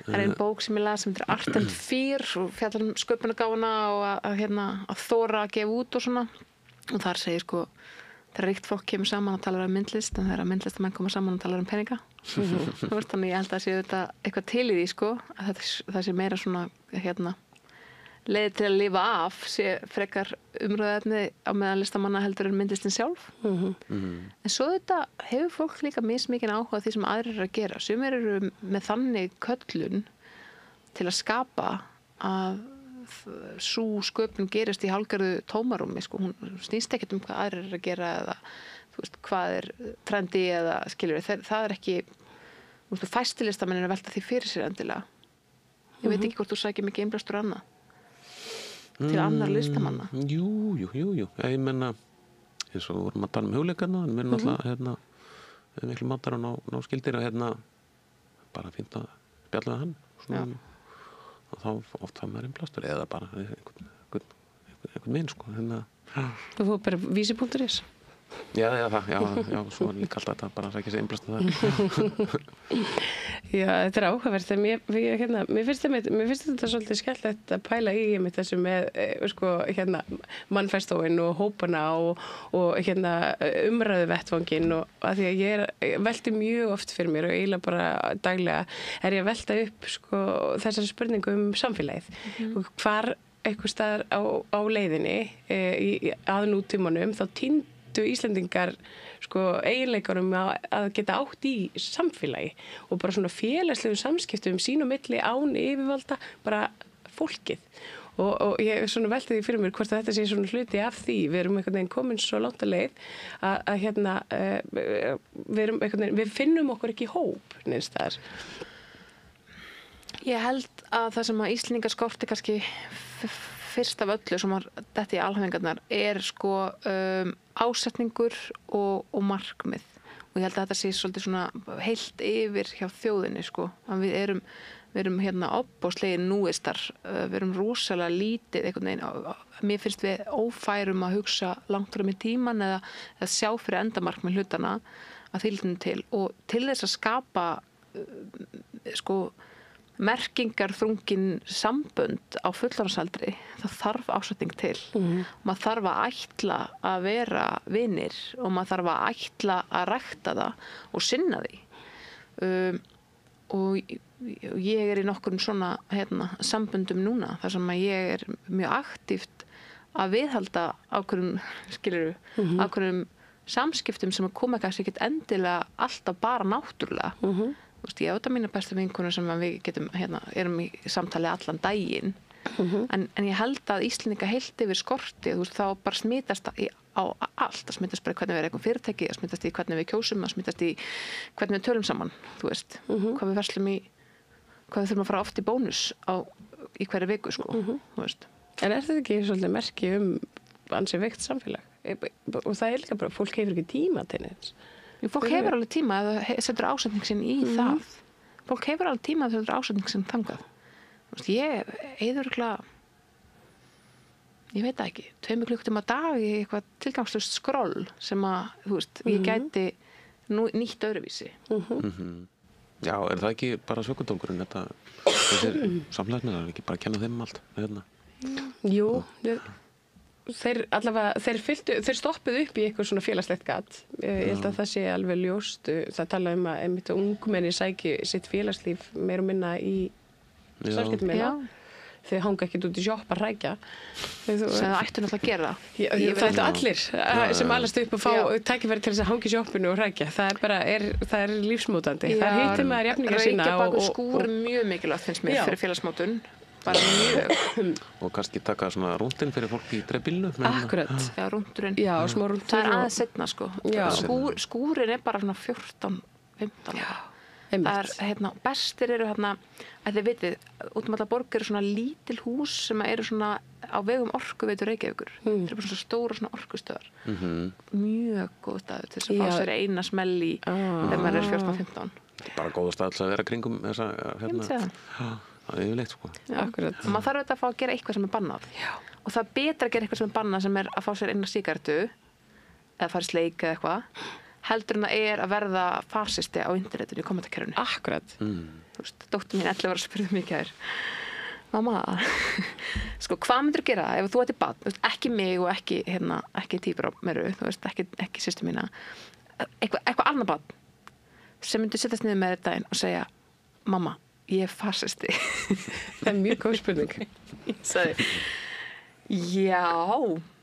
Það er einn bók sem ég las sem heitir Art and Fear og fjallar sköpunargáfuna og að þora að gefa út og svona og þar segir sko þegar ríkt fólk kemur saman og talar myndlist en þegar myndlistamenn koma saman og talar peninga þannig ég held að það sé eitthvað til í því sko að það sé meira svona leiði til að lifa af sé frekar umræðefni á meðan listamanna heldur en myndlistin sjálf en svo þetta hefur fólk líka mismikinn áhuga því sem aðrir eru að gera sumir eru með þannig köllun til að skapa að sú sköpun gerist í hálfgerðu tómarúmi sko, hún snýst ekkert hvað aðrir eru að gera eða þú veist, hvað er trendi eða skilur það er ekki fæstilistamenn er að velta því fyrir sér endilega ég veit ekki hvort þú sækir mikið innblástur annað til annar listamanna Jú, ég menna eins og við vorum að tala hugleikarna en við erum náttúrulega miklu mátar að ná skildir og bara fínt að spjalla hann svona, og þá oft það maður innblástur eða bara einhvern minn sko Þú fór bara vísi.is Já, svo er líka alltaf þetta bara að sækja sig innblástur það Já, þetta er áhugavert mér finnst þetta svolítið skemmtilegt að pæla í þessu með sko, manifestóin og hópana og umræðu vettvangin og að því að ég velti mjög oft fyrir mér og eiginlega bara daglega er ég að velta upp sko, þessar spurningu samfélagið og hvar einhver staðar á leiðinni að nútímanum þá týndu Íslendingar sko eiginleikarum að geta átt í samfélagi og bara svona félagslegum samskiptum sín og milli án yfirvalda bara fólkið og ég svona velti því fyrir mér hvort að þetta sé svona hluti af því við erum einhvern veginn komin svo langt að leið að við finnum okkur ekki í hóp neins staðar Ég held að það sem að Íslendingar skorti kannski fyrst af öllu sem var þetta í alhæfingarnar er sko ásetningur og markmið og ég held að þetta sé svolítið svona heilt yfir hjá þjóðinni sko að við erum opbóðslegir núistar við erum rosalega lítið einhvern veginn mér finnst við ófærum að hugsa langt fram í tíman eða sjá fyrir endamarkmið hlutana að þýlunum til og til þess að skapa sko merkingar þrungin sambönd á fullorðinsaldri það þarf ásetning til maður þarf að ætla að vera vinir og maður þarf að ætla að rækta það og sinna því og ég er í nokkrum svona samböndum núna þar sem að ég er mjög aktíft að viðhalda ákveðnum ákveðnum samskiptum sem að koma kannski ekkert endilega alltaf bara náttúrulega ég á þetta mína bestu vinkonur sem við getum erum í samtali allan daginn en ég held að Íslendinga heilt yfir skorti þá bara smitast á allt það smitast bara hvernig við erum fyrirtæki það smitast í hvernig við kjósum það smitast í hvernig við tölum saman hvað við verslum í hvað við þurfum að fara oft í bónus í hverju viku sko En er þetta ekki svolítið merki ansi veikt samfélag og það er líka bara fólk hefur ekki tíma til þess Fólk hefur alveg tíma að það setur ásetning sinn í það. Fólk hefur alveg tíma að það setur ásetning sinn þangað. Ég eyður ég veit ekki, 2 klukkutíma á dag í eitthvað tilgangslust skroll sem að, ég gæti nýtt öðruvísi. Já, er það ekki bara sökudólkurinn þessir samfélagsmiðlar, ekki bara að kenna þeim allt? Jú, þeir stoppuðu upp í eitthvað svona félagslegt gat ég held að það sé alveg ljóst það tala að ungmenni sæki sitt félagslíf meira og minna í samskiptum þau hanga ekkert út í sjopp að hrækja sem það ættu náttúrulega að gera það ættu allir sem alast upp að fá tækifæri til þess að hanga í sjoppinu og hrækja það er lífsmótandi það hittir maður jafninga sína reykja bak skúr mjög mikilvægt finnst mér fyrir félagsmótun bara mjög og kannski taka svona rúndin fyrir fólk í dreifbílnu Akkurat rúndurinn smá rúndur það er aðeins seinna sko skúrin er bara svona 14-15 það er bestir eru að þið vitið út allar borg eru svona lítil hús sem eru svona á vegum Orkuveitu Reykjavíkur það eru bara svona stóra svona orkustöðar mjög góð staður til þess að fá sér eina smell í þegar maður er 14-15 bara góð stað til að vera kringum þessa yfirleitt, sko. Akkurat. Maður þarf auðvitað að fá að gera eitthvað sem er bannað. Já. Og það er betra að gera eitthvað sem er bannað sem er að fá sér eina sígarettu eða fara í sleik eða eitthvað heldur en það er að verða fasisti á internetinu í kommentakerfinu. Akkurat. Þú veist, dóttir mín 11 ára spurði mig í gær. Mamma, sko, hvað myndir þú gera ef þú ætti barn, ekki mig og ekki týpur á meru, þú veist, ekki systur mína, eitthvað annað barn sem myndir setjast niður með þetta og segja, mamma, ég er fasisti. Það er mjög góð spurning. Ég sagði, já,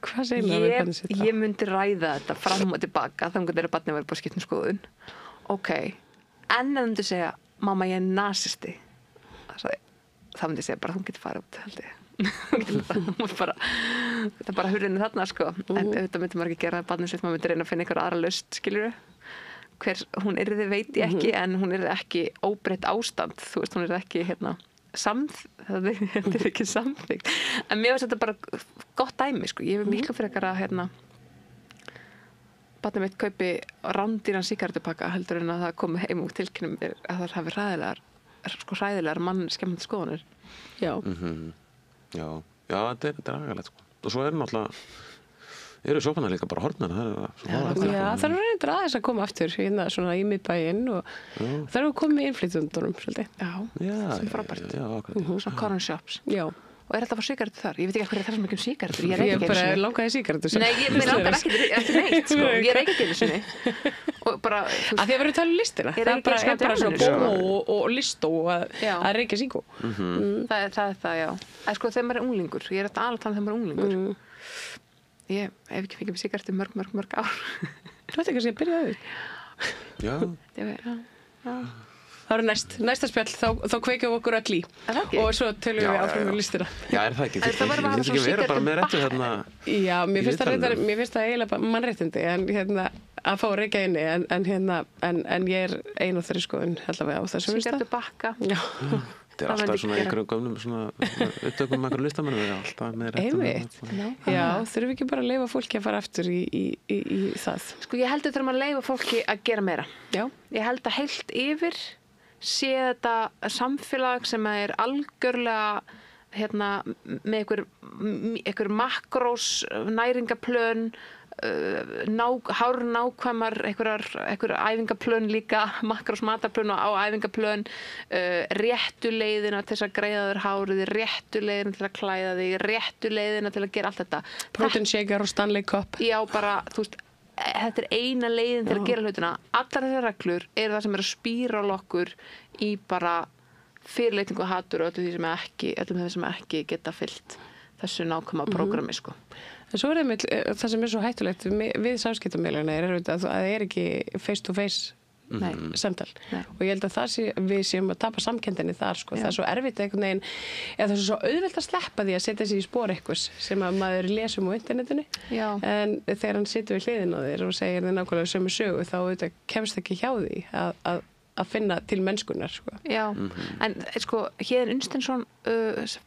Hvað segir maður við barnið sitt þá? ég myndi ræða þetta fram og tilbaka þannig að barnið væri búið að skipta um skoðun. Ok, en ef þú myndir segja, mamma, ég er nasisti, það myndi ég segja bara, hún getur farið út, held ég. Það er bara hurðinu þarna, sko. En auðvitað myndi maður ekki gera það barnið sitt, maður myndi reyna að finna einhver aðra lausn, skilurðu. Hver hún yrði veit ég ekki, en hún yrði ekki óbreytt ástand, þú veist, hún yrði ekki, þetta er ekki samþykkt. En mér finnst þetta bara gott dæmi, sko. Ég hef miklu frekar að, barnið mitt kaupi rándýran sígarettupakka heldur en að það komi heim og tilkynnum mér að það hafi hræðilegar mannskemmandi skoðanir. Já. Já, þetta er agalegt, sko. Og svo eru sófanar líka bara horfnar, það er reyndir aðeins að koma aftur svona í miðbæinn og það eru komið innflytjendunum svolítið. Sem frábært. Svona corner shops. Já. Og er þetta að fá sígarettu þar? Ég veit ekki hvað það sem ekki sígarettur. Ég bara langaði sígarettu. Nei, mér langar ekki neitt, sko. Ég reykja ekki einu sinni. Og bara... Að því að verður að tala um listina. Það er bara svo bó og list og að reykja síkó. Það er það, já. En sko, þegar maður er unglingur. Ég er þetta alveg þegar maður er unglingur. Ég hef ekki fengið með sígarettu mörg ár. Þú veit ekki að ég byrjaði. Já. Það eru næsta spjall, þá kveikjum við okkur öll í og svo tölum við áfram með listina. Já, er það ekki? Þetta ekki vera bara með réttu hérna? Já, mér finnst það eiginlega bara mannréttindi að fá að reykja inni en ég er ein og þeirri skoðun allavega á þessum lista. Sígarettu bakka. Já. Þetta er alltaf svona einhverjum gömlum upptökum með einhverjum listamennum, við erum alltaf með réttu. Einmitt. Já, þurfum við ekki bara að leyfa fólki að fara aftur í það? Sko, ég held að þurfum að leyfa fólki að gera meira. Já. Ég held að heilt yfir sé þetta samfélag sem er algjörlega með einhver makrós næringaplön, hárnákvæmar einhver æfingaplön líka, makrós mataplön og æfingaplön, réttu leiðina til að greiða þér hárið, réttu leiðina til að klæða þig, réttu leiðina til að gera allt þetta. Protein shaker og Stanley Cup. Já, bara, þú veist, þetta er eina leiðin til að gera hlutina. Allar þessar reglur eru það sem er að spíra okkur í bara fyrirlitningu og hatur og öllum því sem ekki geta fyllt þessu nákvæma prógrami, sko. En svo er það sem er svo hættulegt við samskiptamiðlana er að það er ekki face to face samtal. Og ég held að við séum að tapa samkenndinni þar, sko. Það er svo erfitt einhvern veginn, eða það er svo auðvelt að sleppa því að setja sig í spor einhvers sem að maður lesum á internetinu. Já. En þegar hann situr við hliðina á þér og segir þér nákvæmlega sömu sögu, þá kemst ekki hjá því að finna til mennskunnar, sko. Já, en sko, Héðinn Unnsteinsson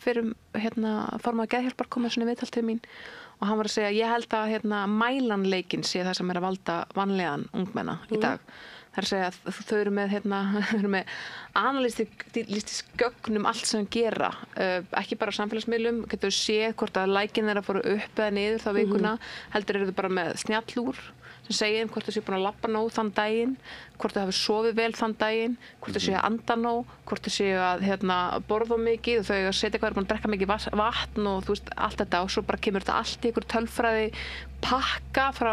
formaður Geðhjálpar kom svona viðtal til mín og hann var að segja, ég held að mælanleikinn sé það sem er að valda vanlegan ungmenna í dag. Það er að segja að þau eru með analýtisk gögn allt sem gera, ekki bara á samfélagsmiðlum, getur séð hvort að lækin þeirra fóru upp eða niður þá vikuna, heldur eru þau bara með snjallúr sem segir hvort þau séu búin að labba nóg þann daginn, hvort þau hafi sofið vel þann daginn, hvort þau séu að anda nóg, hvort þau séu að borða mikið og þau að setja hvað er búin að drekka mikið vatn og þú veist, allt þetta og svo bara kemur þetta allt í einhver tölfræði pakka frá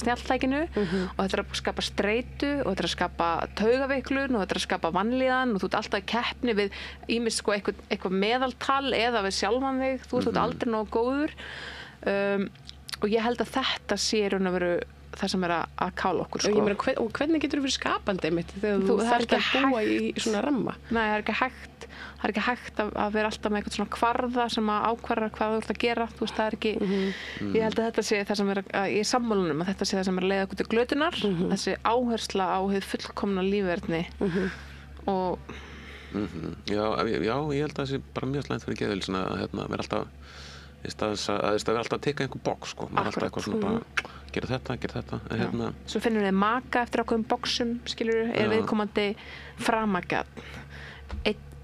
snjalltækinu og þetta er að skapa streitu og þetta er að skapa taugaveiklun og þetta er að skapa vanlíðan og þú ert alltaf í keppni við ýmist sko eitthvað meðaltal eða við sjálfan þig, þú ert aldrei nógu góður og ég held að þetta sé raun og veru það sem er að kála okkur, sko. Og hvernig getur þú verið skapandi mitt þegar þú þarft að búa í svona ramma? Nei, það er ekki hægt að vera alltaf með eitthvað svona kvarða sem að ákvarða hvað þú ert að gera, þú veist, það er ekki ég held að þetta sé það sem er í sammálunum að þetta sé það sem er að leiða okkur til glötunar þessi áhersla á hið fullkomna lífverðni og Já, ég held að það sé bara mjög slæmt fyrir geðheilsuna að vera alltaf í stað alltaf að teka einhver box, sko. Maður er alltaf eitthvað svona bara gera þetta. Svo finnum við maka eftir ákveðum boxum, skilur, er viðkomandi framagat.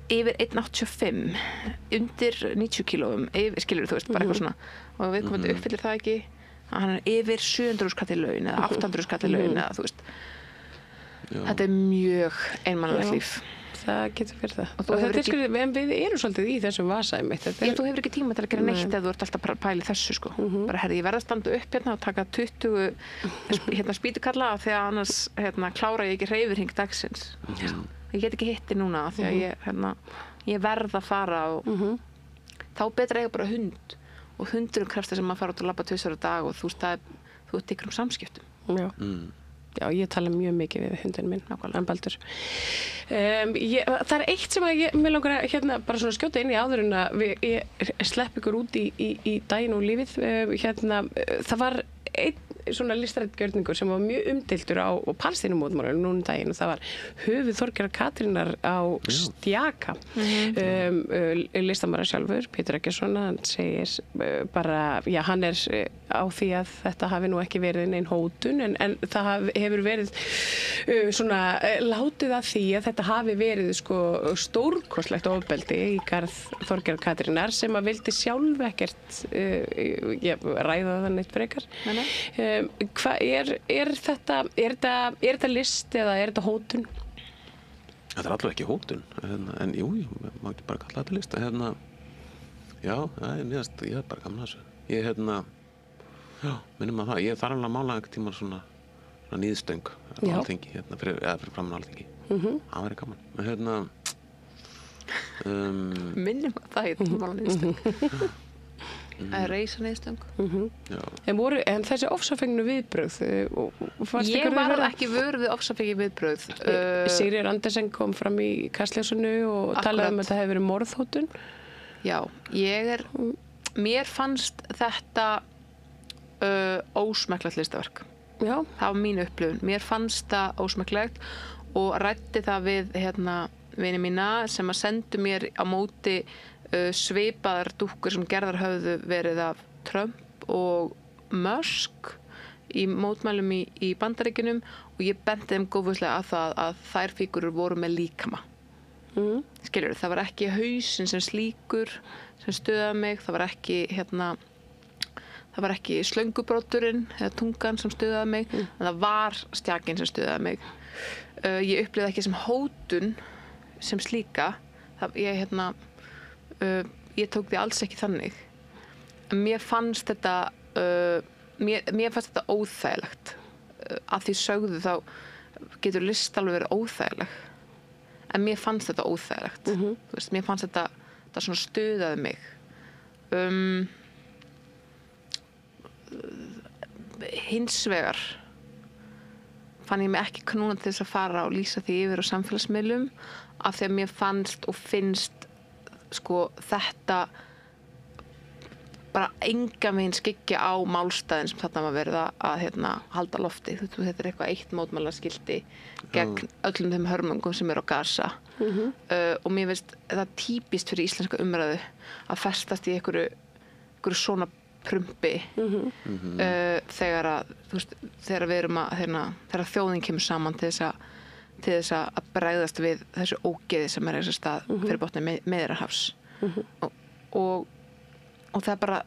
yfir 1,85 undir 90 kílóum, skilur þú veist, bara eitthvað svona og viðkomandi uppfyllir það ekki að hann yfir 700.000 kall í laun eða 800.000 kall í laun eða þú veist þetta mjög einmannlegt líf. Það getur verið það. Og þetta ekki... en við erum svolítið í þessum vasa einmitt. Já, þú hefur ekki tíma til að gera neitt ef þú ert alltaf að pæla í þessu sko. Bara herði, ég verð að standa upp hérna og taka 20 spýtukalla af því að annars klára ég ekki hreyfirhring dagsins. Ég get ekki hitti núna af því að ég verð að fara og þá betra eiga bara hund og hundurum krefst þess að maður fara út að labba 2 á dag og þú ert ykkur samskiptum. Já. Já, ég tala mjög mikið við hundin minn, nákvæmlega, Baldur. Það er eitt sem að mér langar að bara svona skjóta inn í áður en að ég slepp ykkur út í daginn og lífið. Það var einn svona listrænn gjörningur sem var mjög umdeildur á Palestínumótmælunum núna daginn og það var höfuð Þorgerðar Katrínar á Stjaka. Listamæður sjálfur, Pétur Eggertsson, hann segir bara, já, hann er á því að þetta hafi nú ekki verið nein hótun en það hefur verið svona látið að því að þetta hafi verið sko stórkostlegt ofbeldi í garð Þorgerðar Katrínar sem að vildi sjálf ekkert ræða það neitt frekar. Er þetta list eða er þetta hótun? Þetta er allavega ekki hótun en jú, má ekki bara kalla þetta list já, ég er bara gaman að þessu ég minnum að það ég þarf alveg að mála einhvern tíma svona nýðstöng á Alþingi fyrir framan Alþingi það væri gaman minnum að það ég mála nýðstöng að reisa nýðstöng en þessi ofsafengnu viðbrögð ég var ekki vör við ofsafengnu viðbrögð Sigríður Andersen kom fram í Kastljósinu og talaði um að þetta hefði verið morðhótun já, mér fannst þetta ósmekklegt listaverk já. Það var mín upplifun mér fannst það ósmekklegt og ræddi það við vini mína sem að sendu mér á móti svipaðar dúkkur sem gerðar höfðu verið af Trump og Musk í mótmælum í Bandaríkjunum og ég benti þeim góðfúslega að það að þær fígurur voru með líkama skilur, það var ekki hausinn sem slíkur sem stuðaði mig, það var ekki slöngubróturinn eða tungan sem stuðaði mig en það var stjakinn sem stuðaði mig ég upplifði ekki sem hótun sem slíka ég tók því alls ekki þannig en mér fannst þetta óþægilegt að því sögðu þá getur list alveg verið óþægileg en mér fannst þetta óþægilegt þú veist, mér fannst þetta svona stuðaði mig hins vegar fann ég mig ekki knúna til þess að fara og lýsa því yfir á samfélagsmiðlum af því að mér fannst og finnst sko þetta bara enga megin skyggja á málstæðin sem þarna var verið að halda lofti þetta er eitthvað eitt mótmælaskilti gegn öllum þeim hörmungum sem eru á Gaza og mér finnst það típist fyrir íslenska umræðu að festast í einhverju svona prumpi þegar við erum þegar þjóðin kemur saman til þess að bregðast við þessu ógeði sem er þessi stað fyrir botni Miðjarðarhafs og það er bara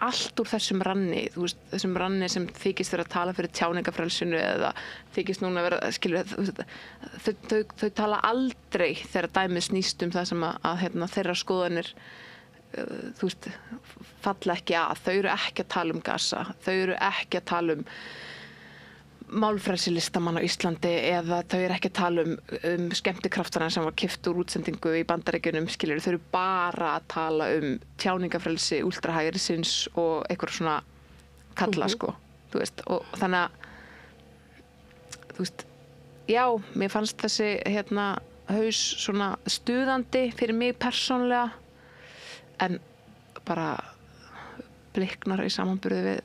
allt úr þessum ranni þessum ranni sem þykist vera að tala fyrir tjáningafrelsinu eða þykist núna vera þau tala aldrei þegar dæmið snýst það sem að þeirra skoðanir falla ekki að þau eru ekki að tala um Gaza þau eru ekki að tala um málfrelsi listamann á Íslandi eða þau eru ekki að tala um skemmtikraftana sem var keypt úr útsendingu í Bandaríkjunum skilur þau eru bara að tala um tjáningafrelsi últrahægrisins og eitthvað svona kalla sko og þannig að já, mér fannst þessi haus svona stuðandi fyrir mig persónlega en bara bliknar í samanburði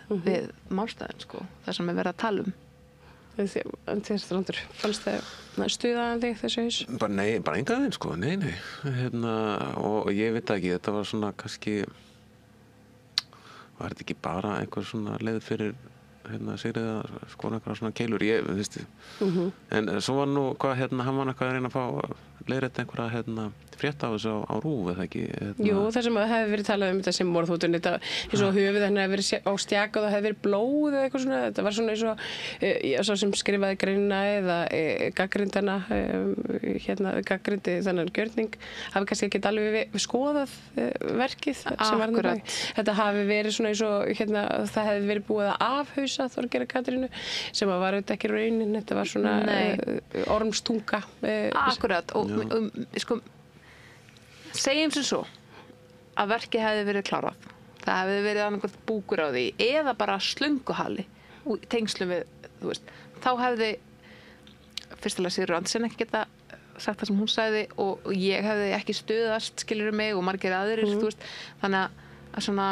við málstæðin sko, það sem er verið að tala um. En þér Strandur, fannst það stuðaði þig þessi haus? Bara enga þeim sko, nei. Og ég veit ekki, þetta var svona kannski, var þetta ekki bara einhver svona leið fyrir Sigríði að skora einhverja svona keilur, en svo var nú, hann var eitthvað að reyna að fá leiðrétta einhverja frétta af þessu á RÚV eða ekki? Jú, það sem hefði verið talað þetta sem morðhótun, þetta eins og höfuð henni hefði verið á stjaka og það hefði verið blóð eða eitthvað svona, þetta var svona eins og svo sem skrifaði greinina eða gaggrindana gaggrindi þannig gjörning hafi kannski ekki alveg skoðað verkið sem var þetta hafi verið svona eins og það hefði verið búið að afhausa Þorgeiri Katrínu sem var auðvitað ekki raunin, þetta var svona ormstunga. Akkurat og sko segjum sem svo að verkið hefði verið klárað. Það hefði verið annarkvæmt búkur á því eða bara slönguhali í tengslum við, þú veist, þá hefði fyrstulega Sigríður Andersen ekki geta sagt það sem hún sagði og ég hefði ekki stuðast, skilurðu mig, og margir aðrir, þú veist, þannig að svona,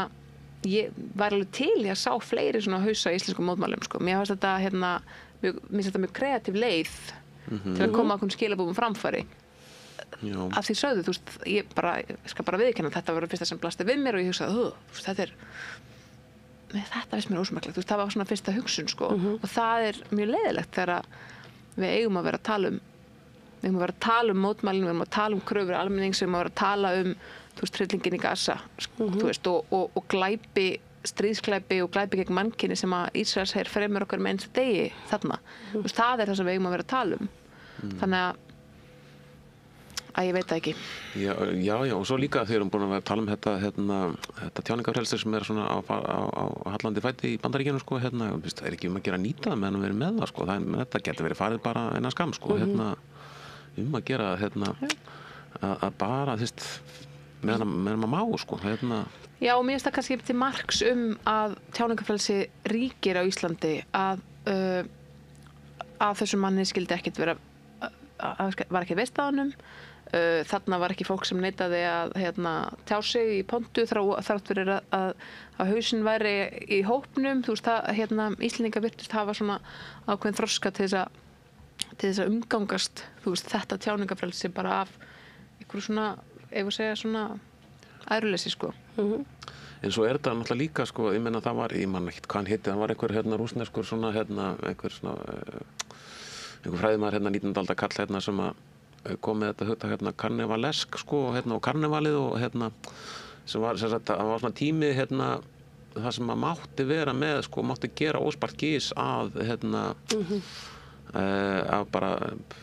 ég var alveg til í að sá fleiri svona hausa í íslenskum mótmælum, sko. Mér fannst þetta, mjög kreatív leið til að koma okkur skilabúum framfæri. Já. Af því sögðu, þú veist, ég skal bara viðurkenna að þetta var fyrsta sem blasti við mér og ég hugsaði, þú veist, þetta finnst mér ósmekklegt, þú veist, það var svona fyrsta hugsun, sko, og það er mjög leiðilegt þegar við eigum að vera að tala um mótmælin, við eigum að tala um kröfur almennings, við eigum að vera að tala um, þú veist, hryllinginn í Gaza, þú veist, og glæpi, stríðsglæpi og glæpi gegn mannkyni sem að Ísraelsher fremur okkar með eins degi þarna, þú veist, það er það sem við eigum að vera að tala um, þannig að ég veit það ekki. Já, og svo líka þegar við erum búin að vera að tala um þetta tjáningafrelsi sem er svona á hallandi fæti í Bandaríkjunum, sko, það er ekki að gera nýta það meðan við erum með það, sko, þetta getur verið farið bara innan skam, sko, að gera, að bara, þú veist, meðan maður má, sko, Já, og mér finnst það kannski til marks að tjáningafrelsi ríkir á Íslandi að þessum manni skildi ekkert vera, var ekki veist á honum. Þarna var ekki fólk sem neitaði að tjá sig í pontu þrátt fyrir að hausinn væri í hópnum, þú veist, Íslendingar virtust hafa svona ákveðin þroska til þess að umgangast, þú veist, þetta tjáningafrelsi bara af einhverju svona, ef að segja svona æruleysi, sko. En svo er þetta náttúrulega líka, sko, ég meina það var, ég man ekki hvað hann hitti, það var einhver rússneskur svona, einhver fræðimaður 19. aldar kall sem að kom með þetta hugtak karnevalesk, sko, og karnevalið og sem var, það var svona tími það sem að mátti vera með, sko, mátti gera óspart gís að af bara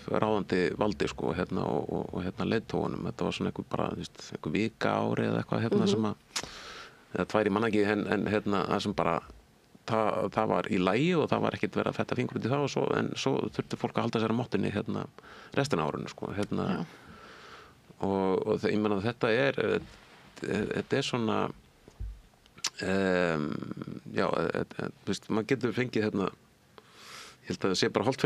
ráðandi valdi, sko, og leiðtogunum, þetta var svona einhver vika ári eða eitthvað sem að eða 2 í manna ekki, en það sem bara það var í lagi og það var ekkert verið að fetta fingur út í það en svo þurfti fólk að halda sér á mottunni restina af árinu, sko, og ég meina að þetta er svona já, maður getur fengið ég held að það sé bara holdt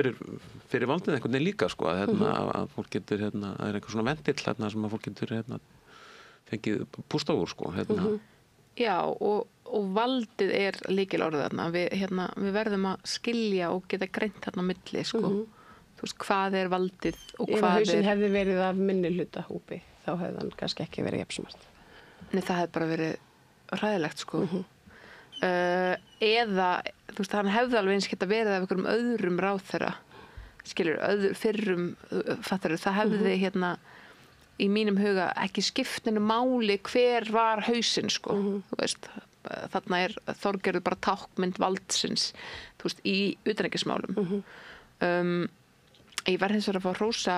fyrir valdið einhvern veginn líka, sko, að fólk getur, það er einhver svona vendill sem að fólk getur fengið pústa úr, sko, Já, og valdið er lykilorðið þarna. Við verðum að skilja og geta greint þarna á milli, sko. Þú veist, hvað er valdið og hvað er... Ef hausinn hefði verið af minnihlutahópi, þá hefði hann kannski ekki verið jafnsmart. Nei, það hefði bara verið hræðilegt, sko. Eða, þú veist, hann hefði alveg eins geta verið af einhverjum öðrum ráðherra, skilur, fyrrum fattaru, það hefði í mínum huga ekki skiptinu máli hver var hausinn, sko, þú veist, þarna er Þorgerður bara tákmynd valdsins, þú veist, í utanríkismálum. Ég var hins vegar að fá að hrósa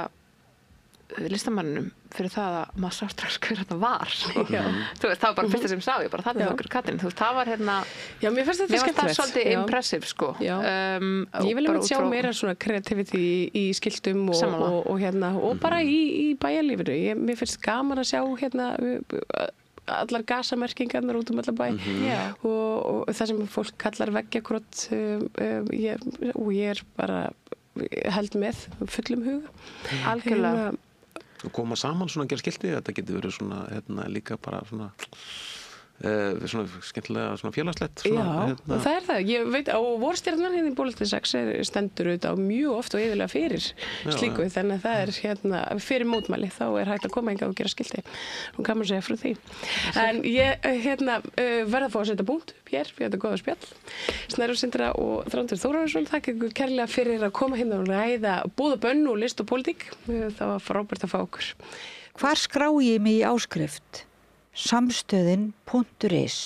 listamannunum fyrir það að maður sá strax hver þetta var, sko. Þú veist, það var bara fyrsta sem sá ég, bara það er Þorgerður Katrín, þú veist, það var Já, mér finnst þetta skemmtilegt. Mér var það svolítið impressive, sko. Ég vil sjá meira svona kreativity í skiltum og bara í bæjarlífinu. Mér finnst gaman að sjá allar gasamerkingarnar út allar bæ og það sem fólk kallar veggjakrot ég er bara held með fullum huga. Algjörlega. Og koma saman svona að gera skilti, þetta getur verið svona líka bara svona svona skemmtilega svona félagslegt Já, svona, og það það. Ég veit á vorstjarnan hérna í Bólestið 6 stendur auðvitað mjög oft og yfirlega fyrir slíku, þannig að það fyrir mótmæli, þá hægt að koma hingað og gera skilti og kann maður segja frá því. En ég verð að fá að setja punkt hér fyrir þetta góða spjall. Snærós Sindra og Þrándur Þórarinsson, þakka ykkur kærlega fyrir að koma hérna og ræða boð og bönn og list og pólitík. Það var frábært að fá okkur. Hvar skrái ég mig í áskrift? Samstöðin.is